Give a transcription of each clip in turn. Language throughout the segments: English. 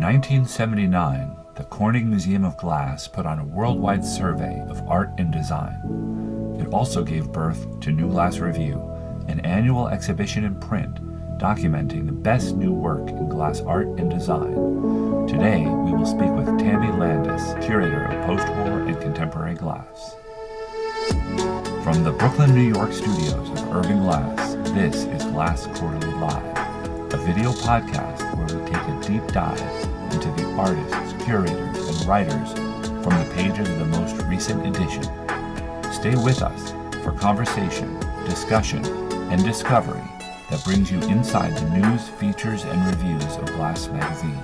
1979, the Corning Museum of Glass put on a worldwide survey of art and design. It also gave birth to New Glass Review, an annual exhibition in print documenting the best new work in glass art and design. Today, we will speak with Tammy Landis, curator of post-war and contemporary glass. From the Brooklyn, New York studios of Urban Glass, this is Glass Quarterly Live, a video podcast where we take a deep dive into the artists, curators, and writers from the pages of the most recent edition. Stay with us for conversation, discussion, and discovery that brings you inside the news, features, and reviews of Glass magazine.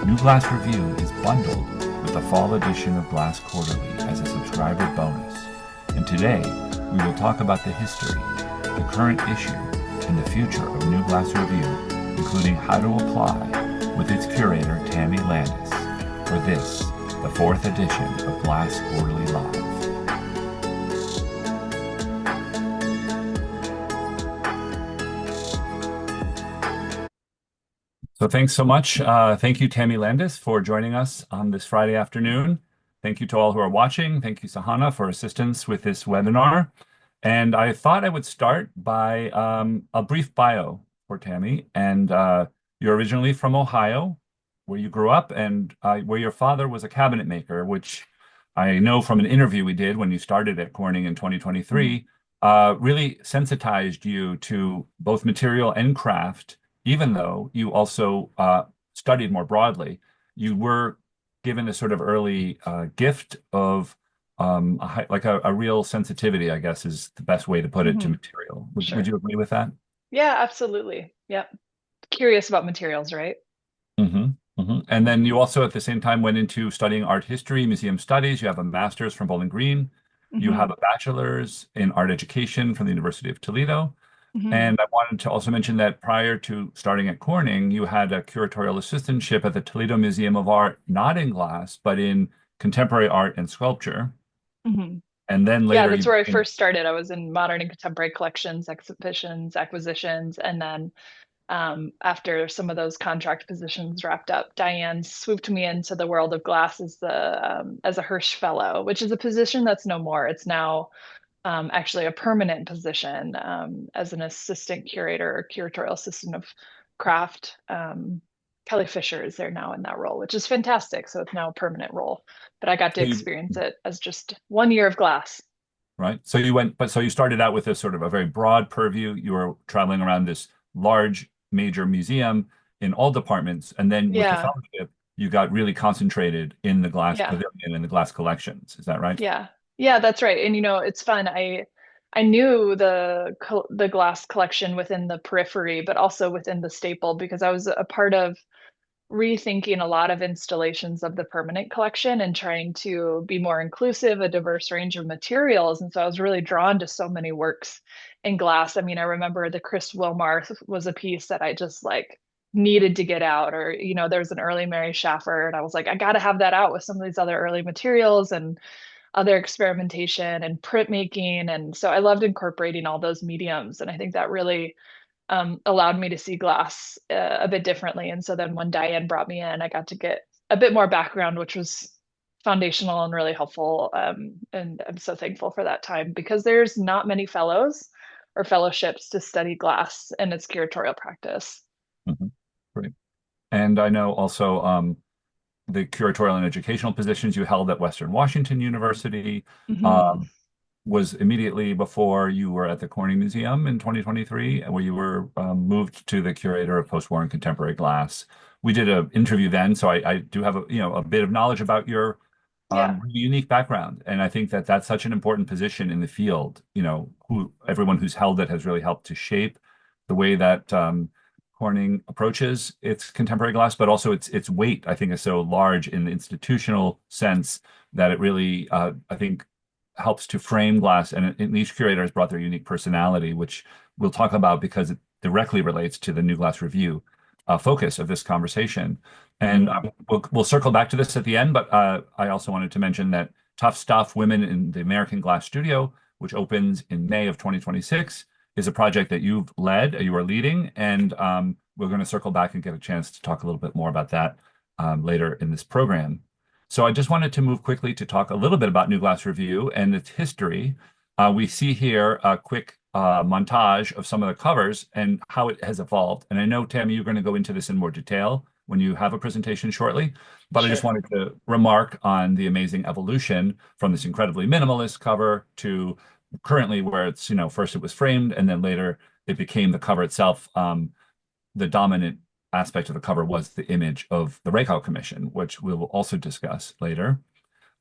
New Glass Review is bundled with the fall edition of Glass Quarterly as a subscriber bonus. And today, we will talk about the history, the current issue, and the future of New Glass Review, including how to apply with its curator, Tammy Landis, for this, the fourth edition of Glass Quarterly Live. So thanks so much. Thank you, Tammy Landis, for joining us on this Friday afternoon. Thank you to all who are watching. Thank you, Sahana, for assistance with this webinar. And I thought I would start by a brief bio for Tammy. And you're originally from Ohio, where you grew up, and where your father was a cabinet maker, which I know from an interview we did when you started at Corning in 2023, really sensitized you to both material and craft. Even though you also studied more broadly, you were given a sort of early gift of a real sensitivity, I guess is the best way to put it, to material. Would you agree with that? Yeah, absolutely. Yeah. Curious about materials, right? And then you also at the same time went into studying art history, museum studies. You have a master's from Bowling Green. You have a bachelor's in art education from the University of Toledo. And I wanted to also mention that prior to starting at Corning, you had a curatorial assistantship at the Toledo Museum of Art, not in glass, but in contemporary art and sculpture. And then Yeah, later that's where I first started. I was in modern and contemporary collections, exhibitions, acquisitions, and then after some of those contract positions wrapped up, Diane swooped me into the world of glass as a Hirsch Fellow, which is a position that's no more. It's now actually a permanent position as an assistant curator or curatorial assistant of craft. Kelly Fisher is there now in that role, which is fantastic. So it's now a permanent role, but I got to experience it as just 1 year of glass. Right. So you started out with a sort of a very broad purview. You were traveling around this large major museum in all departments. And then with the fellowship, you got really concentrated in the glass pavilion and the glass collections. Is that right? Yeah, that's right. And it's fun. I knew the glass collection within the periphery, but also within the staple, because I was a part of rethinking a lot of installations of the permanent collection and trying to be more inclusive, a diverse range of materials. And so I was really drawn to so many works in glass. I mean, I remember the Chris Wilmar was a piece that I just like needed to get out, or there's an early Mary Schaffer, and I was like, I got to have that out with some of these other early materials and other experimentation and printmaking. And so I loved incorporating all those mediums. And I think that really allowed me to see glass a bit differently. And so then when Diane brought me in, I got to get a bit more background, which was foundational and really helpful. And I'm so thankful for that time, because there's not many fellows or fellowships to study glass and its curatorial practice. Great. And I know also the curatorial and educational positions you held at Western Washington University was immediately before you were at the Corning Museum in 2023, where you were moved to the curator of post-war and contemporary glass. We did an interview then, so I do have a bit of knowledge about your really unique background, and I think that that's such an important position in the field. Everyone who's held it has really helped to shape the way that Corning approaches its contemporary glass, but also its weight, I think, is so large in the institutional sense that it really, I think, helps to frame glass. And each curator has brought their unique personality, which we'll talk about because it directly relates to the New Glass Review focus of this conversation. And we'll circle back to this at the end, but I also wanted to mention that Tough Stuff Women in the American Glass Studio, which opens in May of 2026, is a project that you've led, you are leading, and we're going to circle back and get a chance to talk a little bit more about that later in this program. So I just wanted to move quickly to talk a little bit about New Glass Review and its history. We see here a quick montage of some of the covers and how it has evolved. And I know, Tammy, you're going to go into this in more detail when you have a presentation shortly, but I just Sure. wanted to remark on the amazing evolution from this incredibly minimalist cover to currently where it's, first it was framed and then later it became the cover itself. The dominant aspect of the cover was the image of the Raycott Commission, which we will also discuss later.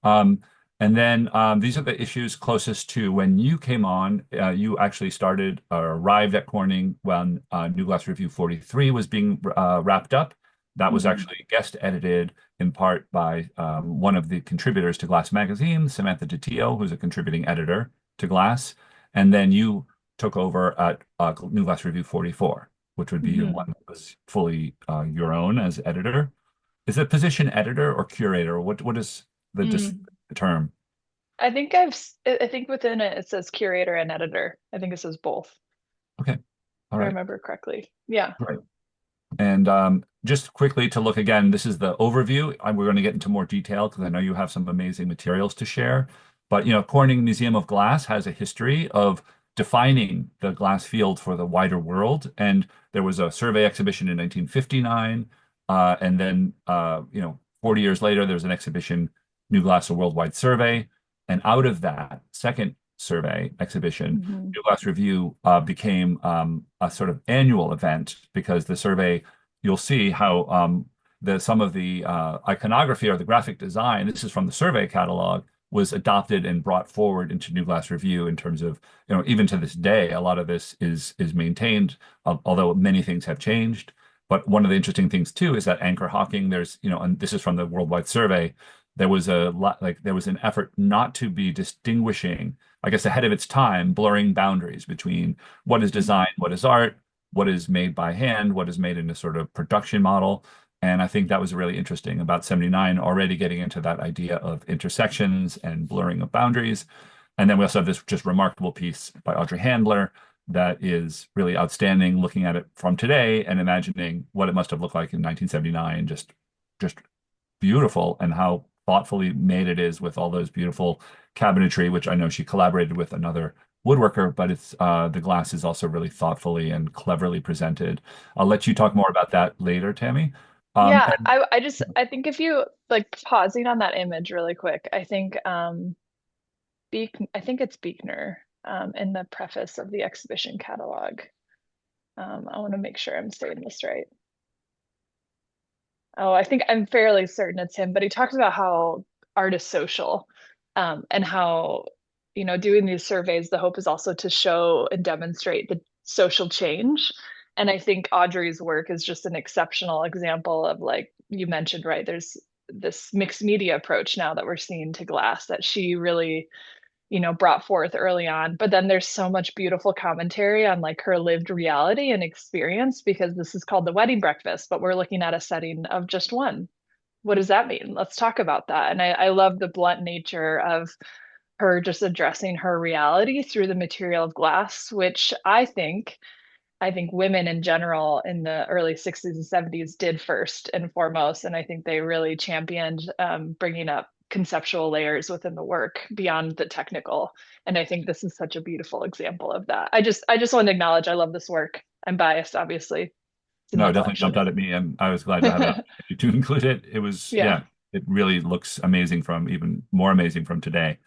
Um, and then these are the issues closest to when you came on. You actually started or arrived at Corning when New Glass Review 43 was being wrapped up. That was Hmm. actually guest edited in part by one of the contributors to Glass Magazine, Samantha DiTio, who's a contributing editor to Glass. And then you took over at New Glass Review 44, which would be the one Hmm. that was fully your own as editor. Is it position editor or curator? What is Mm. the term? I think within it it says curator and editor. I think it says both, Okay. All if I right. remember correctly. Yeah. Right. And just quickly to look again, this is the overview. We're going to get into more detail because I know you have some amazing materials to share. But Corning Museum of Glass has a history of defining the glass field for the wider world. And there was a survey exhibition in 1959, and then 40 years later, there was an exhibition, New Glass: A Worldwide Survey. And out of that second survey exhibition, Hmm. New Glass Review became a sort of annual event because the survey, you'll see how some of the iconography or the graphic design, this is from the survey catalog, was adopted and brought forward into New Glass Review in terms of, even to this day, a lot of this is maintained, although many things have changed. But one of the interesting things too is that anchor hawking, and this is from the Worldwide Survey, there was a lot, like there was an effort not to be distinguishing, I guess, ahead of its time, blurring boundaries between what is design, what is art, what is made by hand, what is made in a sort of production model. And I think that was really interesting about 79, already getting into that idea of intersections and blurring of boundaries. And then we also have this just remarkable piece by Audrey Handler that is really outstanding, looking at it from today and imagining what it must have looked like in 1979, just beautiful, and how thoughtfully made it is with all those beautiful cabinetry, which I know she collaborated with another woodworker, but it's the glass is also really thoughtfully and cleverly presented. I'll let you talk more about that later, Tammy. Yeah, And I think if you like pausing on that image really quick, I think I think it's Beekner in the preface of the exhibition catalog. I want to make sure I'm saying this right. Oh, I think I'm fairly certain it's him, but he talks about how art is social, and how, doing these surveys, the hope is also to show and demonstrate the social change. And I think Audrey's work is just an exceptional example of, like you mentioned, right? There's this mixed media approach now that we're seeing to glass that she really, brought forth early on. But then there's so much beautiful commentary on like her lived reality and experience, because this is called the wedding breakfast, but we're looking at a setting of just one. What does that mean? Let's talk about that. And I love the blunt nature of her just addressing her reality through the material of glass, which I think women in general in the early 60s and 70s did first and foremost. And I think they really championed bringing up conceptual layers within the work beyond the technical. And I think this is such a beautiful example of that. I just want to acknowledge I love this work. I'm biased, obviously. It's in no, my it definitely jumped collection. out at me, and I was glad to have an opportunity to include it. It was, Yeah. yeah, it really looks amazing from even more amazing from today,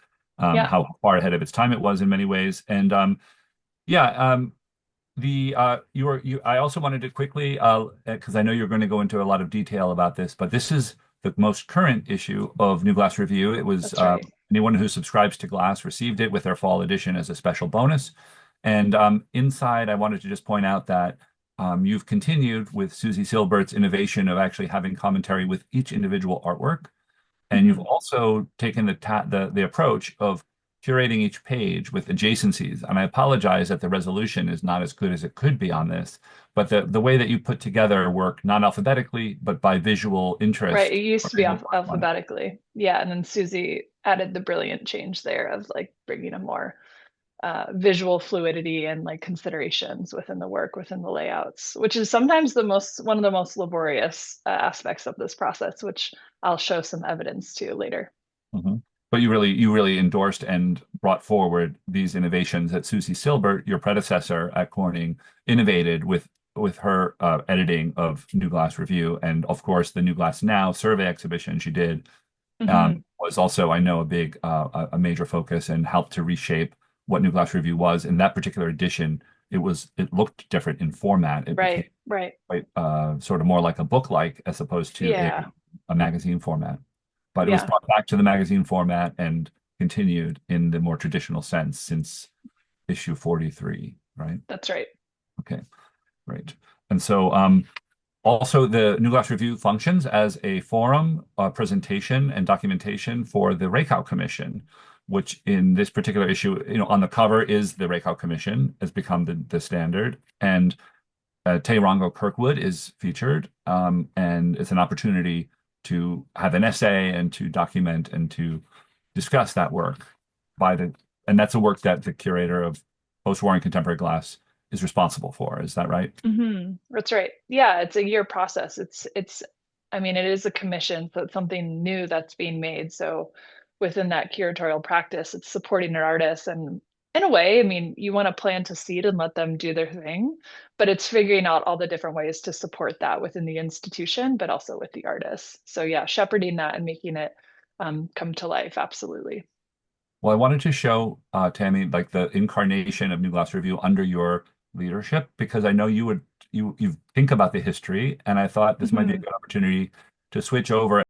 Yeah. how far ahead of its time it was in many ways. And yeah, the you I also wanted to quickly because I know you're going to go into a lot of detail about this, but this is the most current issue of New Glass Review. It was That's right. anyone who subscribes to Glass received it with their fall edition as a special bonus. And inside, I wanted to just point out that you've continued with Susie Silbert's innovation of actually having commentary with each individual artwork. And you've Mhm. also taken the approach of curating each page with adjacencies. And I apologize that the resolution is not as good as it could be on this, but the way that you put together work not alphabetically, but by visual Right. interest It used or to be angle mark on it. alphabetically. Yeah. And then Susie added the brilliant change there of like bringing a more visual fluidity and like considerations within the work, within the layouts, which is sometimes one of the most laborious aspects of this process, which I'll show some evidence to later. hmm But you really endorsed and brought forward these innovations that Susie Silbert, your predecessor at Corning, innovated with her editing of New Glass Review, and of course the New Glass Now survey exhibition she did Hmm. was also, I know, a major focus and helped to reshape what New Glass Review was. In that particular edition, it looked different in format. It became Right, right. quite sort of more like a book-like as opposed to Yeah, a magazine format. But it was yeah, brought back to the magazine format and continued in the more traditional sense since issue 43, right? that's right. Okay, great. And so also, the New Glass Review functions as a forum, presentation, and documentation for the Rakow Commission, which in this particular issue, on the cover is the Rakow Commission, has become the standard, and Rongo Kirkwood is featured, and it's an opportunity to have an essay and to document and to discuss that work and that's a work that the curator of post-war and contemporary glass is responsible for. Is that right? That's right. Yeah, it's a year process. I mean, it is a commission, so it's something new that's being made. So within that curatorial practice, it's supporting an artist. And in a way, I mean, you want to plant a seed and let them do their thing, but it's figuring out all the different ways to support that within the institution, but also with the artists. So yeah, shepherding that and making it come to life. Absolutely. Well, I wanted to show Tammy like the incarnation of New Glass Review under your leadership because I know you think about the history, and I thought this might be a Hmm. good opportunity to switch over.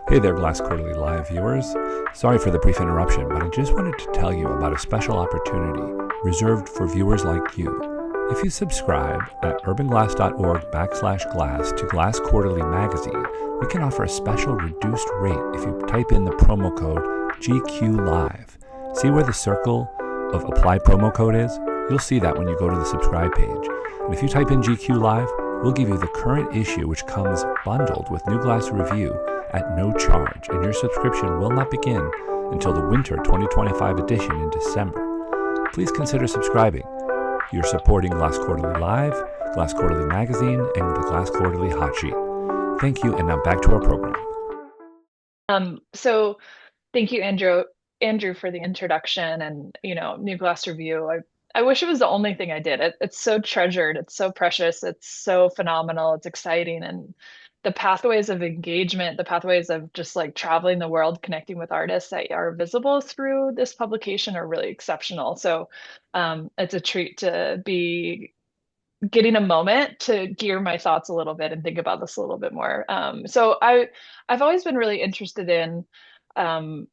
Hey there, Glass Quarterly Live viewers. Sorry for the brief interruption, but I just wanted to tell you about a special opportunity reserved for viewers like you. If you subscribe at urbanglass.org/glass to Glass Quarterly Magazine, we can offer a special reduced rate if you type in the promo code GQLive. See where the circle of apply promo code is? You'll see that when you go to the subscribe page. And if you type in GQ Live, we'll give you the current issue, which comes bundled with New Glass Review at no charge, and your subscription will not begin until the winter 2025 edition in December. Please consider subscribing. You're supporting Glass Quarterly Live, Glass Quarterly Magazine, and the Glass Quarterly Hot Sheet. Thank you, and now back to our program. So thank you, Andrew, for the introduction and, New Glass Review. I wish it was the only thing I did. It's so treasured, it's so precious, it's so phenomenal, it's exciting. And the pathways of engagement, the pathways of just like traveling the world, connecting with artists that are visible through this publication are really exceptional. So it's a treat to be getting a moment to gear my thoughts a little bit and think about this a little bit more. I've always been really interested in um,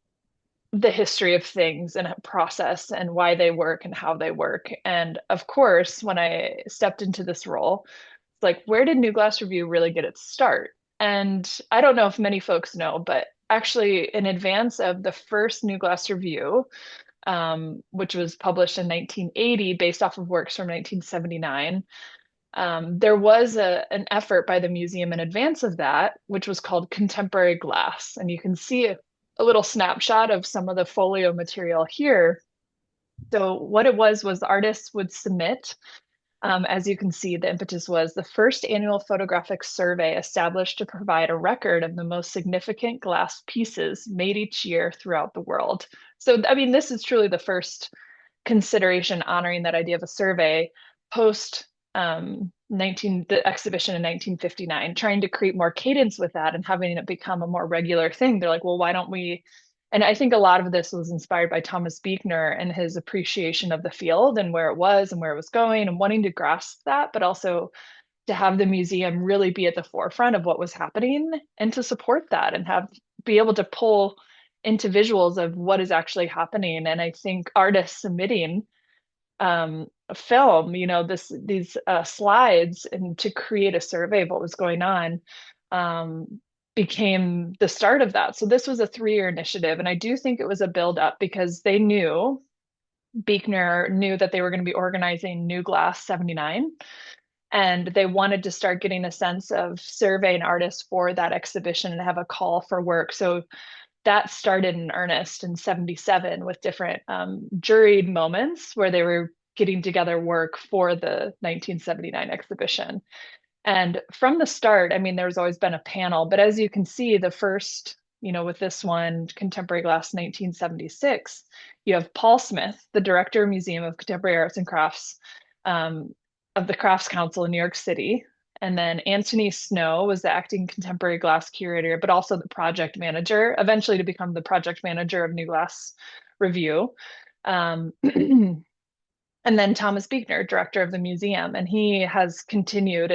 the history of things and process and why they work and how they work. And of course, when I stepped into this role, it's like, where did New Glass Review really get its start? And I don't know if many folks know, but actually, in advance of the first New Glass Review, which was published in 1980 based off of works from 1979, there was an effort by the museum in advance of that, which was called Contemporary Glass. And you can see a little snapshot of some of the folio material here. So, what it was the artists would submit. As you can see, the impetus was the first annual photographic survey established to provide a record of the most significant glass pieces made each year throughout the world. So, I mean, this is truly the first consideration honoring that idea of a survey post 19 the exhibition in 1959, trying to create more cadence with that and having it become a more regular thing. They're like, well, why don't we? And I think a lot of this was inspired by Thomas Buechner and his appreciation of the field and where it was and where it was going and wanting to grasp that, but also to have the museum really be at the forefront of what was happening and to support that and be able to pull into visuals of what is actually happening. And I think artists submitting film, these slides and to create a survey of what was going on became the start of that. So this was a 3-year initiative. And I do think it was a build up because Buechner knew that they were going to be organizing New Glass 79 and they wanted to start getting a sense of surveying artists for that exhibition and have a call for work. So that started in earnest in 77 with different juried moments where they were getting together work for the 1979 exhibition. And from the start, I mean, there's always been a panel, but as you can see, the first, with this one, Contemporary Glass 1976, you have Paul Smith, the director of Museum of Contemporary Arts and Crafts um, of the Crafts Council in New York City. And then Anthony Snow was the acting contemporary glass curator, but also the project manager, eventually to become the project manager of New Glass Review. And then Thomas Buechner, director of the museum, and he has continued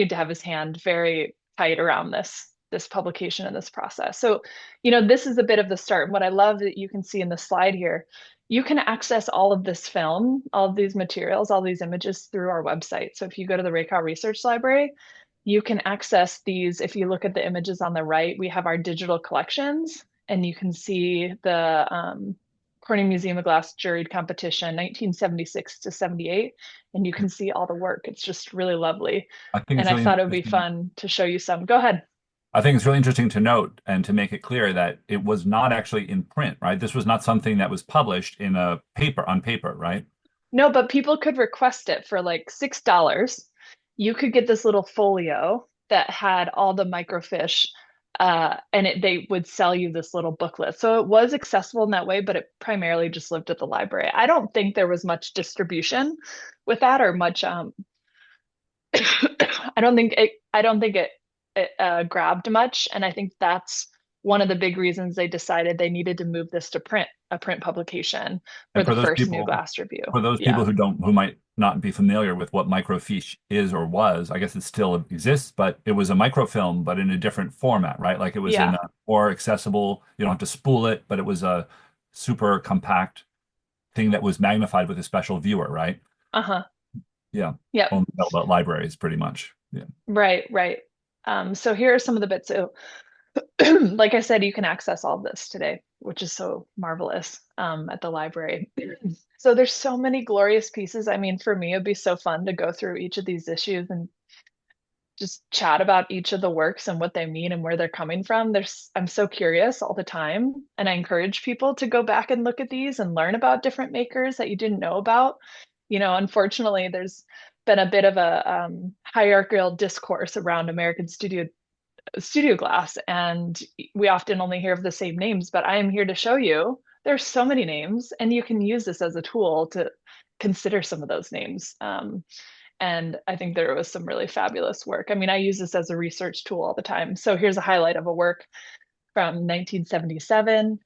to have his hand very tight around this publication and this process. So, this is a bit of the start. And what I love that you can see in the slide here, you can access all of this film, all of these materials, all these images through our website. So if you go to the Raykow Research Library, you can access these. If you look at the images on the right, we have our digital collections, and you can see the Corning Museum of Glass juried competition, 1976 to 78, and you can see all the work. It's just really lovely. I think And it's I really thought it would be interesting. fun to show you some. Go ahead. I think it's really interesting to note and to make it clear that it was not actually in print, right? This was not something that was published in a paper on paper, right? No, but people could request it for like $6. You could get this little folio that had all the microfiche, and they would sell you this little booklet. So it was accessible in that way, but it primarily just lived at the library. I don't think there was much distribution with that or much I don't think it grabbed much, and I think that's one of the big reasons they decided they needed to move this to print, a print publication for And the first New Glass review. for those people Yeah. who might not be familiar with what microfiche is or was, I guess it still exists, but it was a microfilm, but in a different format, right? Like it was in Yeah. a more accessible, you don't have to spool it, but it was a super compact thing that was magnified with a special viewer, right? Uh-huh. Yeah. Yep. Only about libraries, pretty much. Yeah. Right, right. So here are some of the bits. So, like I said, you can access all this today, which is so marvelous at the library. So there's so many glorious pieces. I mean, for me, it'd be so fun to go through each of these issues and just chat about each of the works and what they mean and where they're coming from. I'm so curious all the time, and I encourage people to go back and look at these and learn about different makers that you didn't know about. Unfortunately, there's been a bit of a hierarchical discourse around American studio glass, and we often only hear of the same names. But I am here to show you there's so many names, and you can use this as a tool to consider some of those names. And I think there was some really fabulous work. I mean, I use this as a research tool all the time. So here's a highlight of a work from 1977,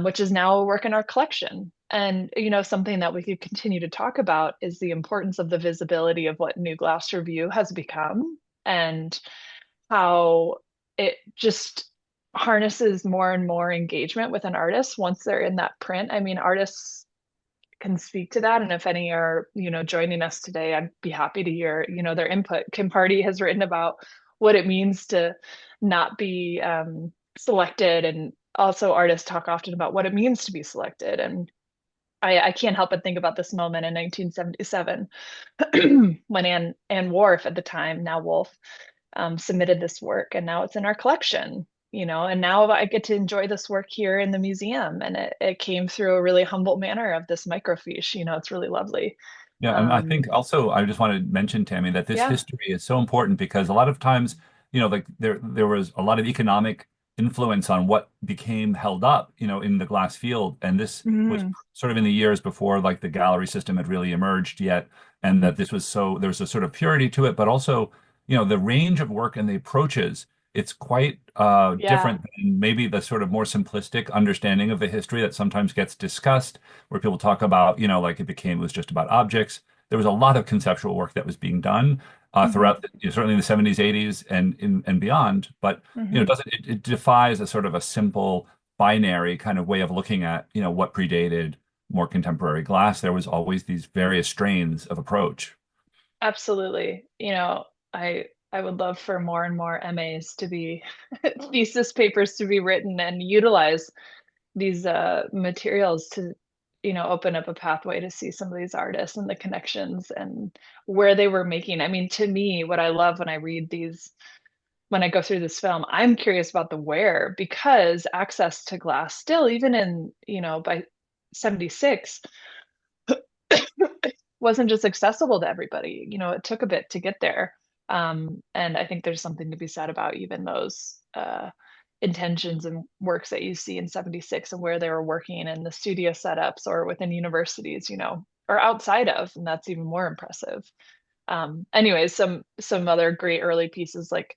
which is now a work in our collection. And, something that we could continue to talk about is the importance of the visibility of what New Glass Review has become and how it just harnesses more and more engagement with an artist once they're in that print. I mean, artists can speak to that. And if any are, joining us today, I'd be happy to hear, their input. Kim Party has written about what it means to not be selected. And also artists talk often about what it means to be selected. And I can't help but think about this moment in 1977 when Anne Worf at the time, now Wolf, submitted this work, and now it's in our collection. And now I get to enjoy this work here in the museum, and it came through a really humble manner of this microfiche. It's really lovely. Yeah, and I Um, think also I just want to mention, Tammy, that this yeah. history is so important because a lot of times, like there was a lot of economic influence on what became held up, in the glass field, and this was Mm, sort of in the years before like the gallery system had really emerged yet, and that this was so there was a sort of purity to it, but also, the range of work and the approaches. It's quite yeah. different than maybe the sort of more simplistic understanding of the history that sometimes gets discussed where people talk about, like it was just about objects. There was a lot of conceptual work that was being done Hmm. throughout, certainly in the 70s, 80s, and beyond. But Hmm. it defies a sort of a simple binary kind of way of looking at, what predated more contemporary glass. There was always these various strains of approach. Absolutely. I would love for more and more MAs to be thesis papers to be written and utilize these materials to open up a pathway to see some of these artists and the connections and where they were making. I mean, to me, what I love when I read these when I go through this film, I'm curious about the where, because access to glass still, even in, by 76, wasn't just accessible to everybody. It took a bit to get there. And I think there's something to be said about even those intentions and works that you see in 76 and where they were working and the studio setups or within universities, or outside of, and that's even more impressive. Anyways, some other great early pieces, like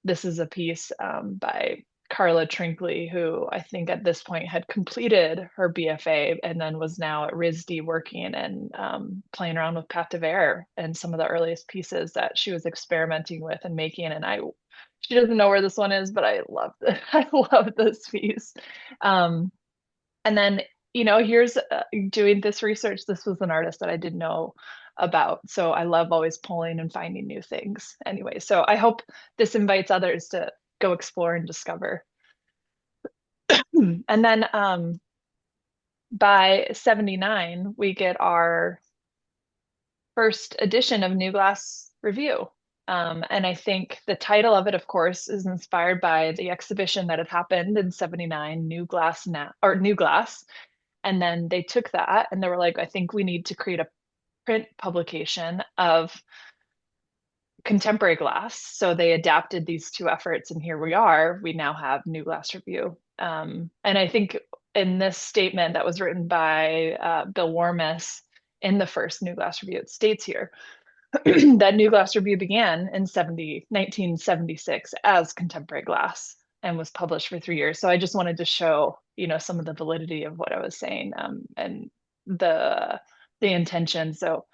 this is a piece by Carla Trinkley, who I think at this point had completed her BFA and then was now at RISD working and playing around with Pat de Verre and some of the earliest pieces that she was experimenting with and making. And she doesn't know where this one is, but I love it. I love this piece. And then, here's doing this research. This was an artist that I didn't know about. So I love always pulling and finding new things. Anyway, so I hope this invites others to go explore and discover. And then by 79, we get our first edition of New Glass Review. And I think the title of it, of course, is inspired by the exhibition that had happened in 79, New Glass Now, or New Glass. And then they took that and they were like, I think we need to create a print publication of contemporary glass. So they adapted these two efforts, and here we are. We now have New Glass Review. And I think in this statement that was written by Bill Warmis in the first New Glass Review, it states here that New Glass Review began in 1976 as Contemporary Glass and was published for 3 years. So I just wanted to show, some of the validity of what I was saying, and the intention. So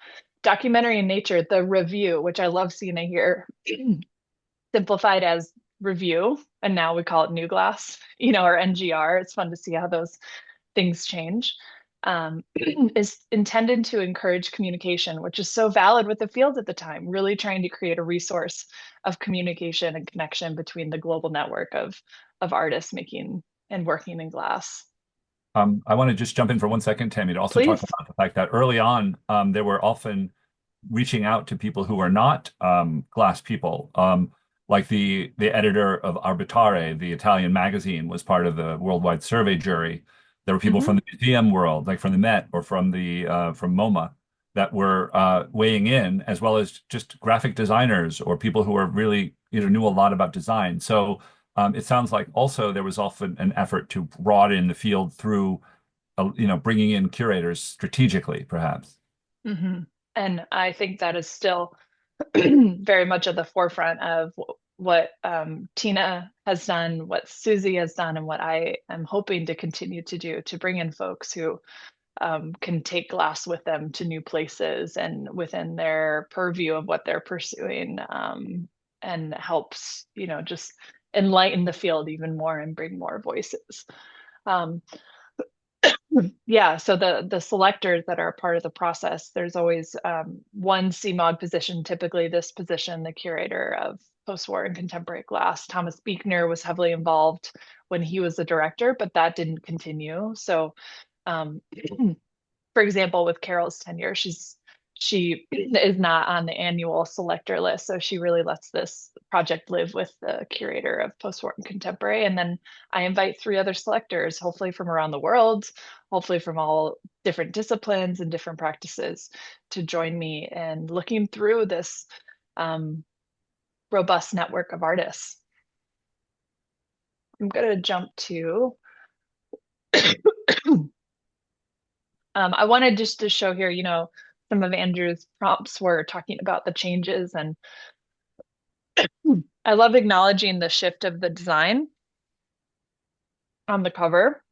documentary in nature, the review, which I love seeing it here, simplified as review, and now we call it New Glass, or NGR. It's fun to see how those things change. Is intended to encourage communication, which is so valid with the field at the time, really trying to create a resource of communication and connection between the global network of artists making and working in glass. I want to just jump in for 1 second, Tammy, to also talk Please. about the fact that early on, they were often reaching out to people who were not glass people. Like the editor of Arbitrare, the Italian magazine, was part of the worldwide survey jury. There were people Mm-hmm. from the museum world, like from the Met or from the from MoMA, that were weighing in, as well as just graphic designers or people who were really, knew a lot about design. So it sounds like also there was often an effort to broaden the field through, bringing in curators strategically, perhaps. Mm-hmm. And I think that is still very much at the forefront of what Tina has done, what Susie has done, and what I am hoping to continue to do, to bring in folks who can take glass with them to new places and within their purview of what they're pursuing, and helps, just enlighten the field even more and bring more voices. Um, yeah, so the selectors that are a part of the process, there's always one CMOG position, typically this position, the curator of post-war and contemporary glass. Thomas Buechner was heavily involved when he was the director, but that didn't continue. So um, for example, with Carol's tenure, she is not on the annual selector list, so she really lets this project live with the curator of post-war and contemporary. And then I invite 3 other selectors, hopefully from around the world, hopefully from all different disciplines and different practices, to join me in looking through this robust network of artists. I'm going to jump to I wanted just to show here, some of Andrew's prompts were talking about the changes, and I love acknowledging the shift of the design on the cover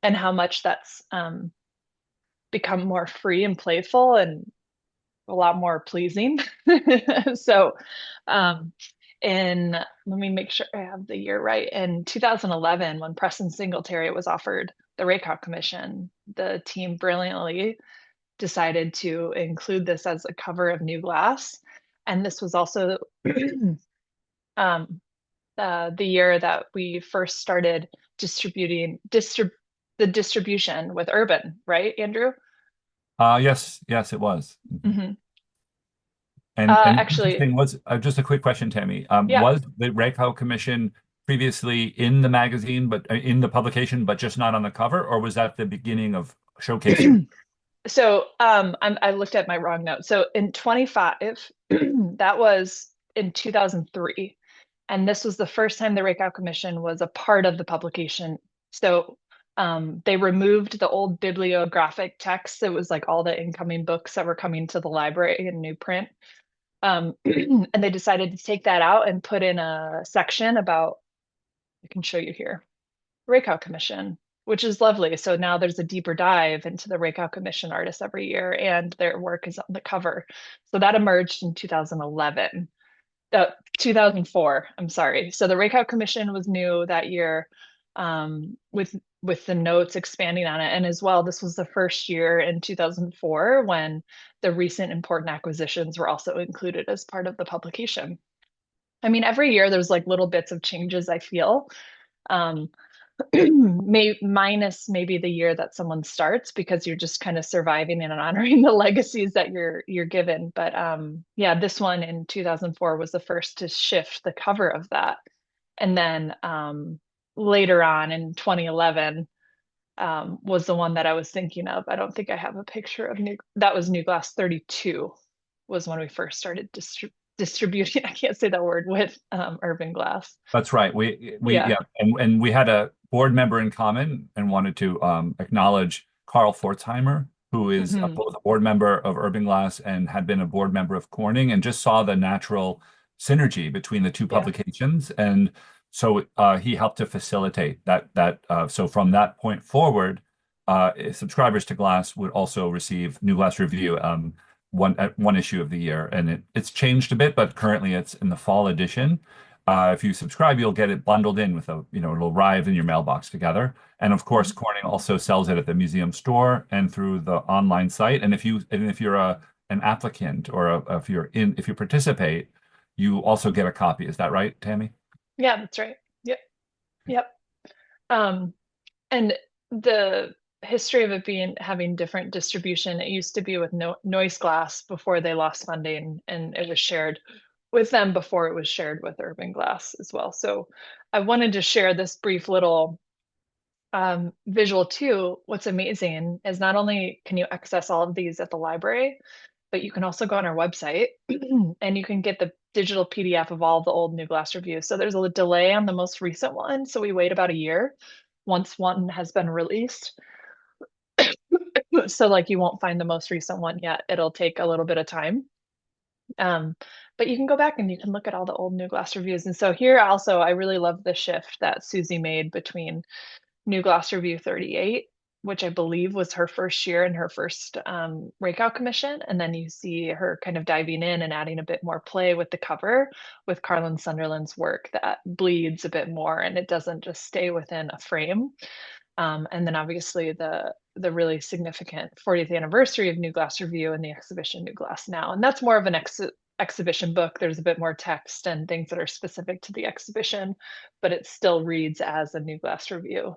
and how much that's become more free and playful and a lot more pleasing. So, um, let me make sure I have the year right. In 2011, when Preston Singletary was offered the Raycott Commission, the team brilliantly decided to include this as a cover of New Glass. And this was also the year that we first started the distribution with Urban, right, Andrew? Yes, it was. Mm-hmm. And what's Actually, interesting was just a quick question, Tammy. yeah. Was the Rayco Commission previously in the magazine, but in the publication, but just not on the cover, or was that the beginning of showcasing? So I looked at my wrong note. So in 25, that was in 2003. And this was the first time the Rakeout Commission was a part of the publication. So they removed the old bibliographic text. It was like all the incoming books that were coming to the library in new print. And they decided to take that out and put in a section about, I can show you here, Rakeout Commission, which is lovely. So now there's a deeper dive into the Rakeout Commission artists every year, and their work is on the cover. So that emerged in 2011. 2004, I'm sorry. So the Rakeout Commission was new that year, with the notes expanding on it. And as well, this was the first year in 2004 when the recent important acquisitions were also included as part of the publication. I mean, every year there's like little bits of changes, I feel. Um, minus maybe the year that someone starts because you're just kind of surviving and honoring the legacies that you're given. But yeah, this one in 2004 was the first to shift the cover of that. And then later on in 2011 was the one that I was thinking of. I don't think I have a picture of that was New Glass 32 was when we first started distributing. I can't say that word with Urban Glass. That's right. We Yeah. yeah, and we had a board member in common and wanted to acknowledge Carl Fortzheimer, who is Hmm. both a board member of Urban Glass and had been a board member of Corning, and just saw the natural synergy between the two Yeah. publications, and so he helped to facilitate that. So from that point forward, subscribers to Glass would also receive New Glass Review. One issue of the year, and it's changed a bit, but currently it's in the fall edition. If you subscribe, you'll get it bundled in with it'll arrive in your mailbox together. And of course, Corning also sells it at the museum store and through the online site. And if you're an applicant or if you participate, you also get a copy. Is that right, Tammy? Yeah, that's right. Yep. Yep. Um, and the history of it being having different distribution, it used to be with Noise Glass before they lost funding, and it was shared with them before it was shared with Urban Glass as well. So I wanted to share this brief little visual too. What's amazing is not only can you access all of these at the library, but you can also go on our website and you can get the digital PDF of all the old New Glass reviews. So there's a delay on the most recent one. So we wait about a year once one has been released. So like you won't find the most recent one yet. It'll take a little bit of time. Um, but you can go back and you can look at all the old New Glass reviews. And so here also, I really love the shift that Susie made between New Glass Review 38, which I believe was her first year and her first Rakeout Commission. And then you see her kind of diving in and adding a bit more play with the cover with Carlin Sunderland's work that bleeds a bit more and it doesn't just stay within a frame. And then obviously the really significant 40th anniversary of New Glass Review and the exhibition New Glass Now. And that's more of an exhibition book. There's a bit more text and things that are specific to the exhibition, but it still reads as a New Glass Review.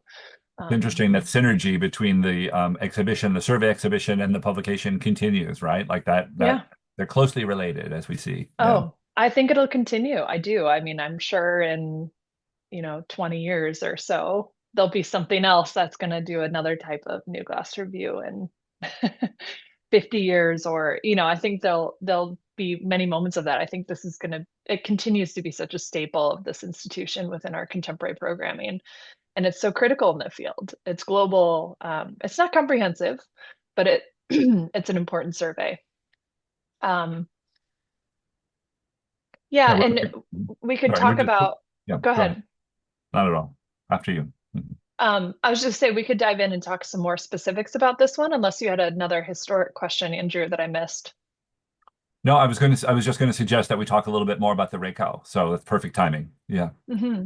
It's interesting that synergy between the exhibition, the survey exhibition, and the publication continues, right? Like that Yeah. they're closely related as we see. Yeah. Oh, I think it'll continue. I do. I mean, I'm sure in, 20 years or so, there'll be something else that's going to do another type of New Glass Review in 50 years or, I think there'll be many moments of that. I think it continues to be such a staple of this institution within our contemporary programming. And it's so critical in the field. It's global. It's not comprehensive, but it's an important survey. Um, Yeah, yeah, and we could sorry, we're talk just about, yeah, go go ahead. ahead. Not at all. After you. Mhm. I was just saying we could dive in and talk some more specifics about this one, unless you had another historic question, Andrew, that I missed. No, I was just going to suggest that we talk a little bit more about the Reikau. So that's perfect timing. Yeah. Hmm.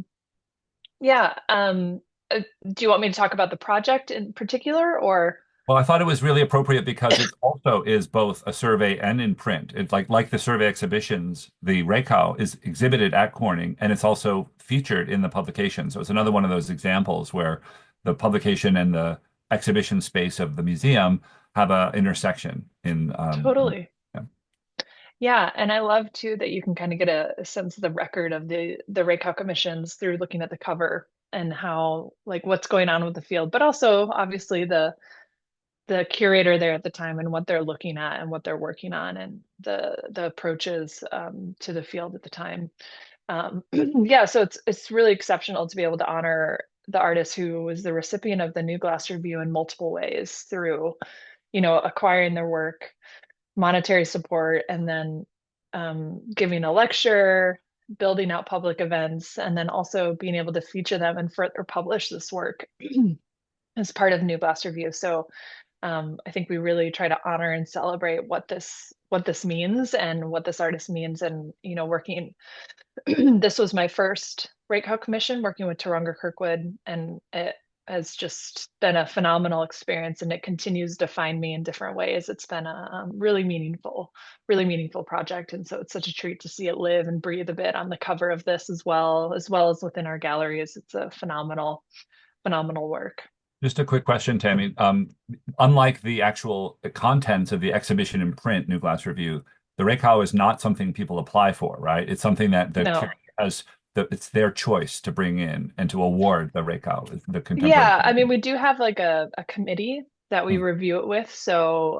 Yeah. Do you want me to talk about the project in particular, or? Well, I thought it was really appropriate because it also is both a survey and in print. It's like the survey exhibitions, the Reikau is exhibited at Corning and it's also featured in the publication. So it's another one of those examples where the publication and the exhibition space of the museum have a intersection in Totally. yeah. Yeah, and I love too that you can kind of get a sense of the record of the Raycau commissions through looking at the cover and how like what's going on with the field, but also obviously the curator there at the time and what they're looking at and what they're working on and the approaches to the field at the time. Yeah, so it's really exceptional to be able to honor the artist who was the recipient of the New Glass Review in multiple ways through, acquiring their work, monetary support, and then giving a lecture, building out public events, and then also being able to feature them and further publish this work as part of New Glass Review. So I think we really try to honor and celebrate what this means and what this artist means, and working. This was my first Raycau commission working with Taronga Kirkwood, and it has just been a phenomenal experience, and it continues to find me in different ways. It's been a really meaningful project, and so it's such a treat to see it live and breathe a bit on the cover of this as well as within our galleries. It's a phenomenal work. Just a quick question, Tammy. Unlike the actual contents of the exhibition in print, New Glass Review, the Raycau is not something people apply for, right? It's something that the curator No. has, it's their choice to bring in and to award the Raycau, the contemporary. Yeah, I mean, we do have like a committee that we Mm. review it with. So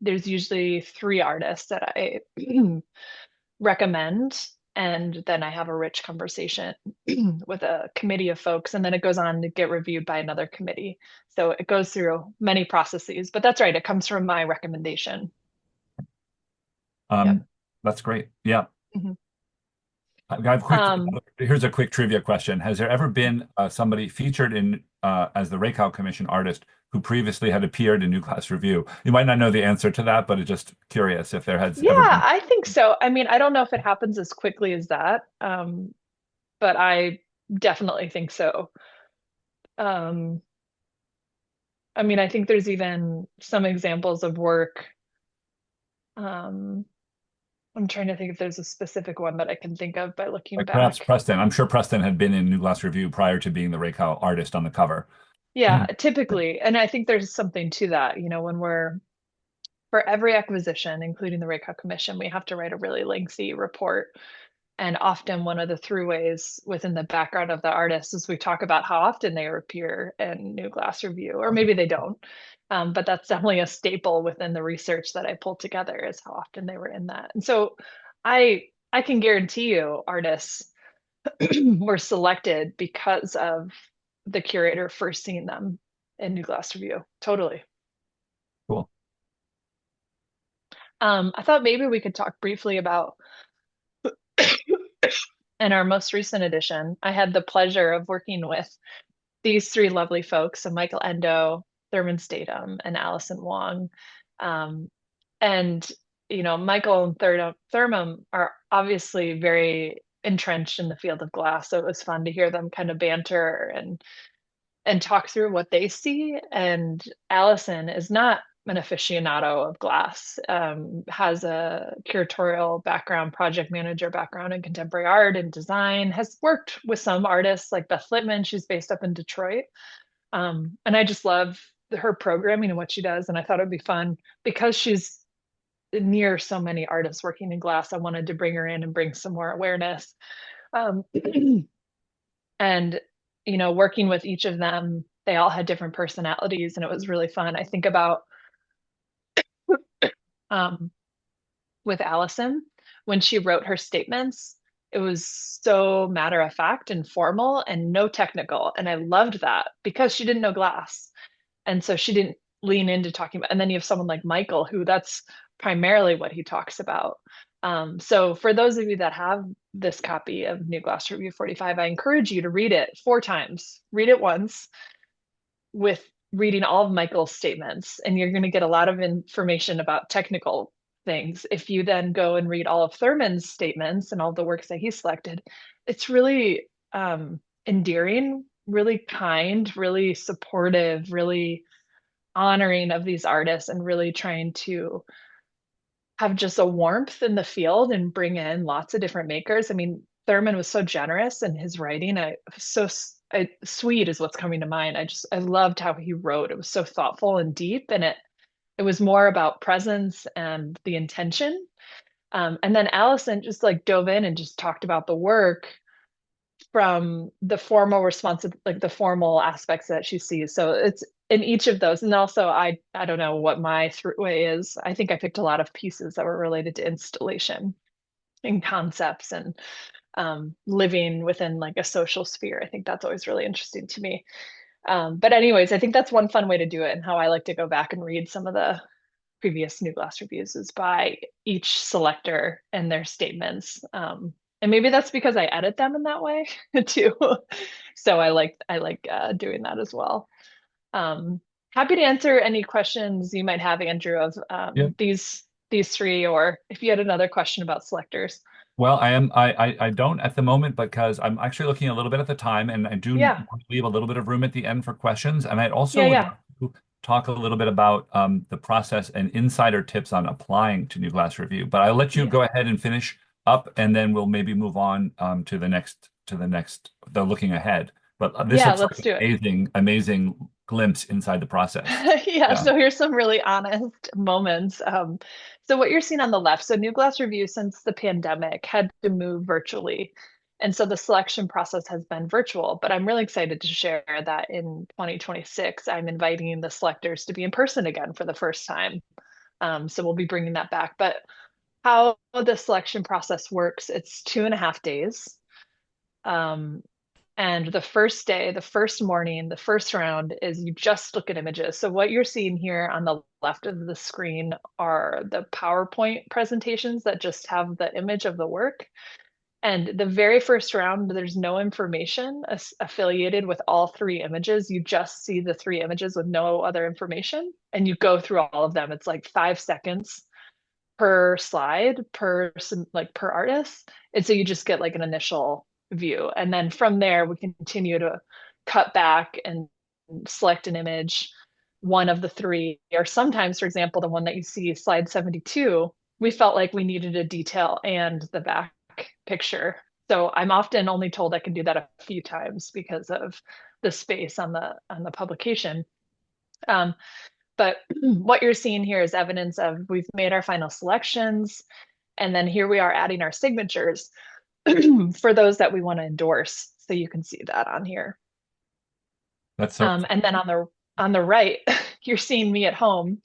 there's usually three artists that I recommend, and then I have a rich conversation with a committee of folks, and then it goes on to get reviewed by another committee. So it goes through many processes, but that's right, it comes from my recommendation. Yep. Um, that's great. Yeah. Mhm. I've got a quick, Um, here's a quick trivia question. Has there ever been somebody featured in as the Raycau Commission artist who previously had appeared in New Class Review? You might not know the answer to that, but it's just curious if there has yeah, ever been. I think so. I mean, I don't know if it happens as quickly as that, but I definitely think so. Um, I mean, I think there's even some examples of work. Um, I'm trying to think if there's a specific one that I can think of by looking Like perhaps back. Preston. I'm sure Preston had been in New Glass Review prior to being the Raycau artist on the cover. Yeah, typically. And I think there's something to that, when for every acquisition, including the Raycau Commission, we have to write a really lengthy report. And often one of the throughways within the background of the artist is we talk about how often they appear in New Glass Review, or maybe they don't. But that's definitely a staple within the research that I pulled together is how often they were in that. And so I can guarantee you artists were selected because of the curator first seeing them in New Glass Review. Totally. Cool. I thought maybe we could talk briefly about in our most recent edition. I had the pleasure of working with these three lovely folks, so Michael Endo, Thurman Statham, and Allison Wong. Um, and Michael and Thurman are obviously very entrenched in the field of glass, so it was fun to hear them kind of banter and talk through what they see. And Allison is not an aficionado of glass, has a curatorial background, project manager background in contemporary art and design, has worked with some artists like Beth Littman. She's based up in Detroit. And I just love her programming and what she does. And I thought it'd be fun because she's near so many artists working in glass. I wanted to bring her in and bring some more awareness. Um, and working with each of them, they all had different personalities and it was really fun. I think about um, with Allison when she wrote her statements, it was so matter of fact and formal and no technical, and I loved that because she didn't know glass, and so she didn't lean into talking about. And then you have someone like Michael who that's primarily what he talks about. So for those of you that have this copy of New Glass Review 45, I encourage you to read it 4 times. Read it once with reading all of Michael's statements, and you're going to get a lot of information about technical things. If you then go and read all of Thurman's statements and all the works that he selected, it's really endearing, really kind, really supportive, really honoring of these artists, and really trying to have just a warmth in the field and bring in lots of different makers. I mean, Thurman was so generous in his writing. Sweet is what's coming to mind. I loved how he wrote. It was so thoughtful and deep, and it was more about presence and the intention. And then Allison just like dove in and just talked about the work from the formal like the formal aspects that she sees. So it's in each of those. And also I don't know what my throughway is. I think I picked a lot of pieces that were related to installation and concepts and living within like a social sphere. I think that's always really interesting to me. But anyways, I think that's one fun way to do it, and how I like to go back and read some of the previous New Glass reviews is by each selector and their statements. And maybe that's because I edit them in that way too. So I like doing that as well. Um, Happy to answer any questions you might have, Andrew, of Yeah. these three, or if you had another question about selectors. Well, I don't at the moment because I'm actually looking a little bit at the time, and I do Yeah, want to leave a little bit of room at the end for questions. And I also yeah, would yeah, like to talk a little bit about the process and insider tips on applying to New Glass Review. But I'll let you yeah, go ahead and finish up, and then we'll maybe move on to the looking ahead. But this yeah. looks like Let's an do it. amazing glimpse inside the process. Yeah, Yeah. so here's some really honest moments. So what you're seeing on the left, so New Glass Review since the pandemic had to move virtually. And so the selection process has been virtual, but I'm really excited to share that in 2026, I'm inviting the selectors to be in person again for the first time. So we'll be bringing that back. But how the selection process works, it's 2.5 days. Um, and the first day, the first morning, the first round is you just look at images. So what you're seeing here on the left of the screen are the PowerPoint presentations that just have the image of the work. And the very first round, there's no information affiliated with all three images. You just see the three images with no other information, and you go through all of them. It's like 5 seconds per slide per artist. And so you just get like an initial view. And then from there, we continue to cut back and select an image, one of the three, or sometimes, for example, the one that you see, slide 72, we felt like we needed a detail and the back picture. So I'm often only told I can do that a few times because of the space on the publication. Um, but what you're seeing here is evidence of we've made our final selections, and then here we are adding our signatures for those that we want to endorse. So you can see that on here. That's so. And then on the right, you're seeing me at home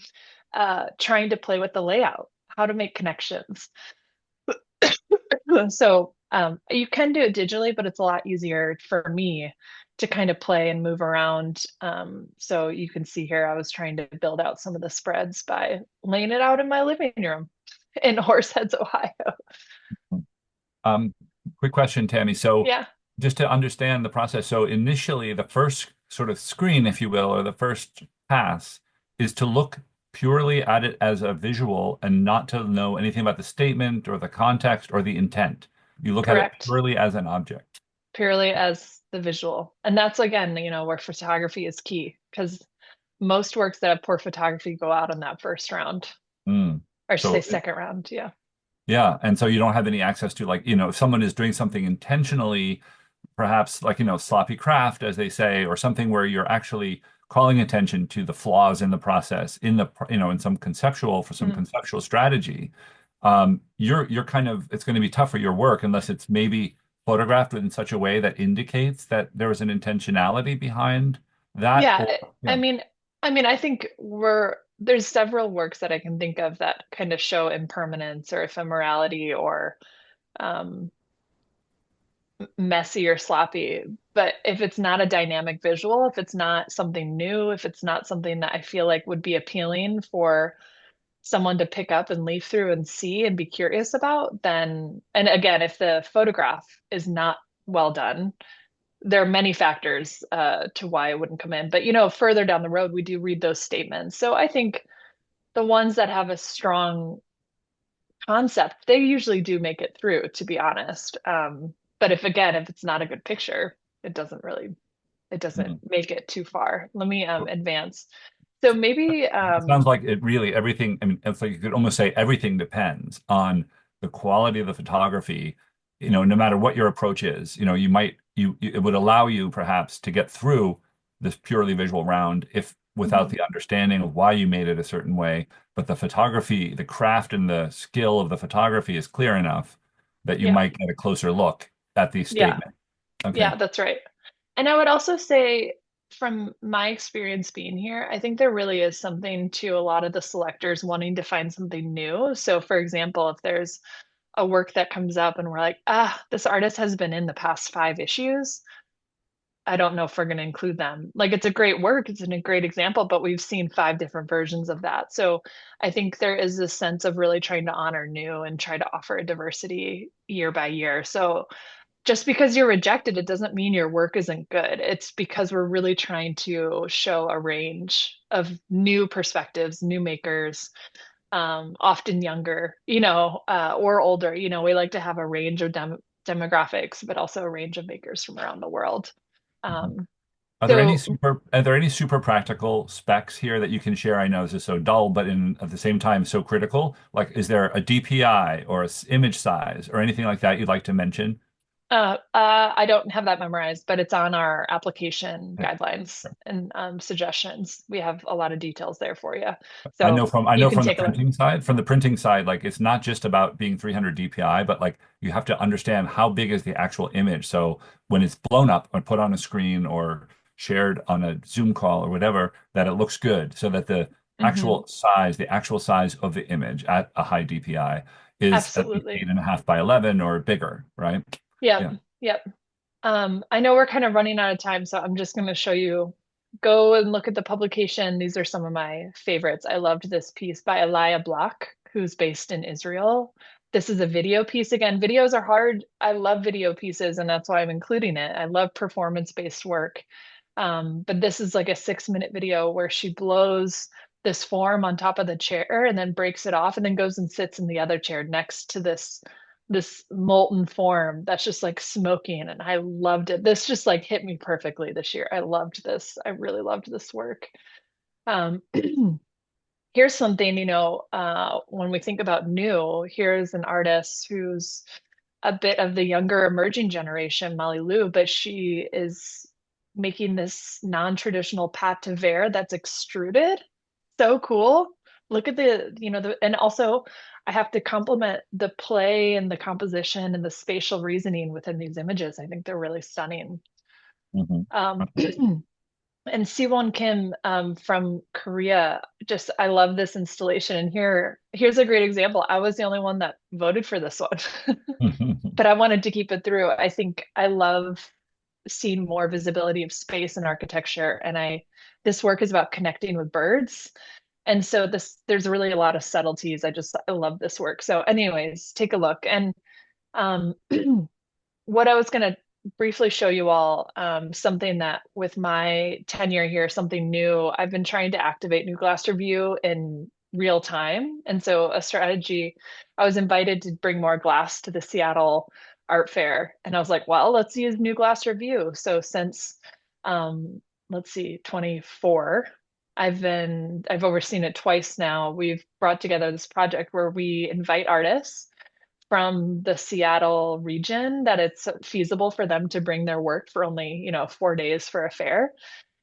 trying to play with the layout, how to make connections. So you can do it digitally, but it's a lot easier for me to kind of play and move around. So you can see here, I was trying to build out some of the spreads by laying it out in my living room in Horseheads, Ohio. Um, Quick question, Tammy. So Yeah, just to understand the process, so initially the first sort of screen, if you will, or the first pass is to look purely at it as a visual and not to know anything about the statement or the context or the intent. You look at it correct. purely as an object. Purely as the visual. And that's again, where photography is key because most works that have poor photography go out in that first round, Mm. or I should say So second round. Yeah. yeah, and so you don't have any access to like, if someone is doing something intentionally, perhaps like, sloppy craft, as they say, or something where you're actually calling attention to the flaws in the process, in some Mm. conceptual strategy. You're kind of, it's going to be tough for your work unless it's maybe photographed in such a way that indicates that there was an intentionality behind that, Yeah, or I yeah. mean, I think there's several works that I can think of that kind of show impermanence or ephemerality or um, messy or sloppy. But if it's not a dynamic visual, if it's not something new, if it's not something that I feel like would be appealing for someone to pick up and leaf through and see and be curious about, then, and again, if the photograph is not well done, there are many factors to why it wouldn't come in. But further down the road, we do read those statements. So I think the ones that have a strong concept, they usually do make it through, to be honest. But if it's not a good picture, it doesn't Mhm. make it too far. Let me advance. So maybe It sounds like it really everything. I mean, it's like you could almost say everything depends on the quality of the photography. No matter what your approach is, it would allow you perhaps to get through this purely visual round if without Hmm. the understanding of why you made it a certain way. But the photography, the craft and the skill of the photography is clear enough that you Yeah. might get a closer look at the Yeah. statement. Okay. Yeah, that's right. And I would also say, from my experience being here, I think there really is something to a lot of the selectors wanting to find something new. So, for example, if there's a work that comes up and we're like, this artist has been in the past 5 issues, I don't know if we're going to include them. Like, it's a great work, it's a great example, but we've seen 5 different versions of that. So, I think there is this sense of really trying to honor new and try to offer a diversity year by year. So, just because you're rejected, it doesn't mean your work isn't good. It's because we're really trying to show a range of new perspectives, new makers, often younger, or older. We like to have a range of demographics, but also a range of makers from around the world. Mhm. Um, so, Are there any super practical specs here that you can share? I know this is so dull, but at the same time so critical. Like, is there a DPI or image size or anything like that you'd like to mention? I don't have that memorized, but it's on our application Yeah. guidelines and suggestions. We have a lot of details there for you. I So know from I you know can from take a look. the printing side, like it's not just about being 300 DPI, but like you have to understand how big is the actual image. So when it's blown up or put on a screen or shared on a Zoom call or whatever, that it looks good, so that Hmm. the actual size of the image at a high DPI is at least Absolutely. 8.5 by 11 or bigger, right? Yep. Yeah. Yep. I know we're kind of running out of time, so I'm just going to show you. Go and look at the publication. These are some of my favorites. I loved this piece by Elia Block, who's based in Israel. This is a video piece. Again, videos are hard. I love video pieces, and that's why I'm including it. I love performance-based work. But this is like a 6-minute video where she blows this form on top of the chair and then breaks it off and then goes and sits in the other chair next to this molten form that's just like smoking, and I loved it. This just like hit me perfectly this year. I loved this. I really loved this work. um Here's something, when we think about new, here's an artist who's a bit of the younger emerging generation, Molly Liu, but she is making this non-traditional pâte de verre that's extruded. So cool. Look at and also I have to compliment the play and the composition and the spatial reasoning within these images. I think they're really stunning. Mhm. Um, and Siwon Kim, from Korea, just I love this installation. And here's a great example. I was the only one that voted for this one, but I wanted to keep it through. I think I love seeing more visibility of space and architecture, and this work is about connecting with birds. And so there's really a lot of subtleties. I love this work. So anyways, take a look. And um, what I was going to briefly show you all, something that with my tenure here, something new, I've been trying to activate New Glass Review in real time. And so a strategy, I was invited to bring more glass to the Seattle Art Fair. And I was like, well, let's use New Glass Review. So since, um, let's see, 24, I've overseen it twice now. We've brought together this project where we invite artists from the Seattle region that it's feasible for them to bring their work for only, 4 days for a fair.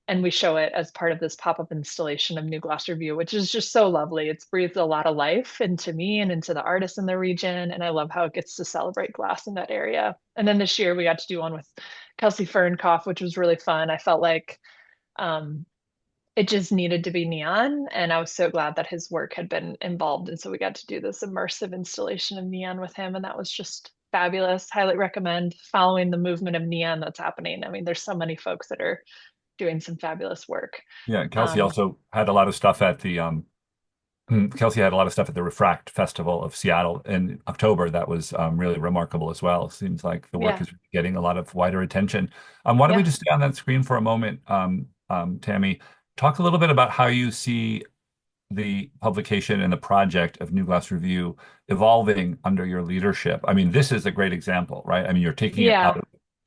And we show it as part of this pop-up installation of New Glass Review, which is just so lovely. It's breathed a lot of life into me and into the artists in the region. And I love how it gets to celebrate glass in that area. And then this year we got to do one with Kelsey Fernkoff, which was really fun. I felt like um, it just needed to be neon. And I was so glad that his work had been involved. And so we got to do this immersive installation of neon with him. And that was just fabulous. Highly recommend following the movement of neon that's happening. I mean, there's so many folks that are doing some fabulous work. Yeah, Kelsey Um, also had a lot of stuff at the Kelsey had a lot of stuff at the Refract Festival of Seattle in October that was really remarkable as well. Seems like the work yeah, is getting a lot of wider attention. Why don't we yeah, just stay on that screen for a moment, Tammy? Talk a little bit about how you see the publication and the project of New Glass Review evolving under your leadership. I mean, this is a great example, right? I mean, you're yeah.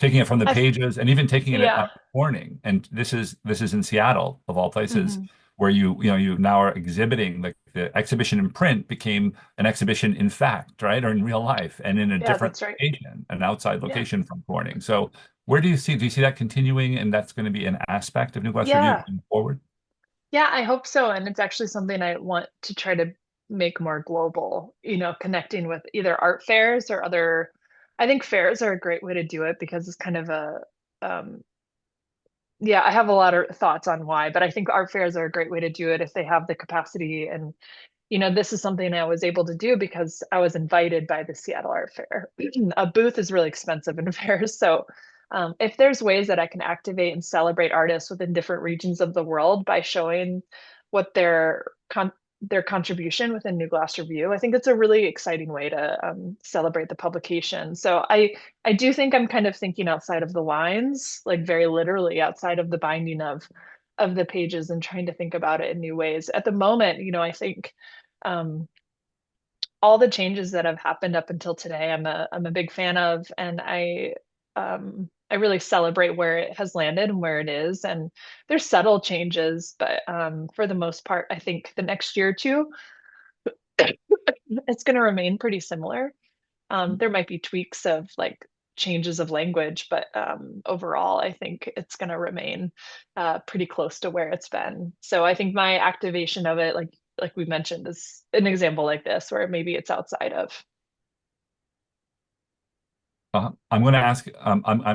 taking it from the I, pages and even taking it yeah. out of Corning. And this is in Seattle, of all places, Hmm. where you now are exhibiting. Like the exhibition in print became an exhibition in fact, right? Or in real life and in a Yeah, different that's right. location, an outside Yeah. location from Corning. So where do you see that continuing and that's going to be an aspect of New Glass Review Yeah. going forward? Yeah, I hope so. And it's actually something I want to try to make more global, connecting with either art fairs or other. I think fairs are a great way to do it because it's kind of um, yeah, I have a lot of thoughts on why, but I think art fairs are a great way to do it if they have the capacity. And, this is something I was able to do because I was invited by the Seattle Art Fair. A booth is really expensive in fairs. So, if there's ways that I can activate and celebrate artists within different regions of the world by showing what their contribution within New Glass Review, I think it's a really exciting way to celebrate the publication. So I do think I'm kind of thinking outside of the lines, like very literally outside of the binding of the pages and trying to think about it in new ways. At the moment, I think um, all the changes that have happened up until today, I'm a big fan of, and I really celebrate where it has landed and where it is. And there's subtle changes, but for the most part, I think the next year or two, it's going to remain pretty similar. There might be tweaks of like changes of language, but overall, I think it's going to remain pretty close to where it's been. So I think my activation of it, like we mentioned, is an example like this, where maybe it's outside of. I'm going to ask,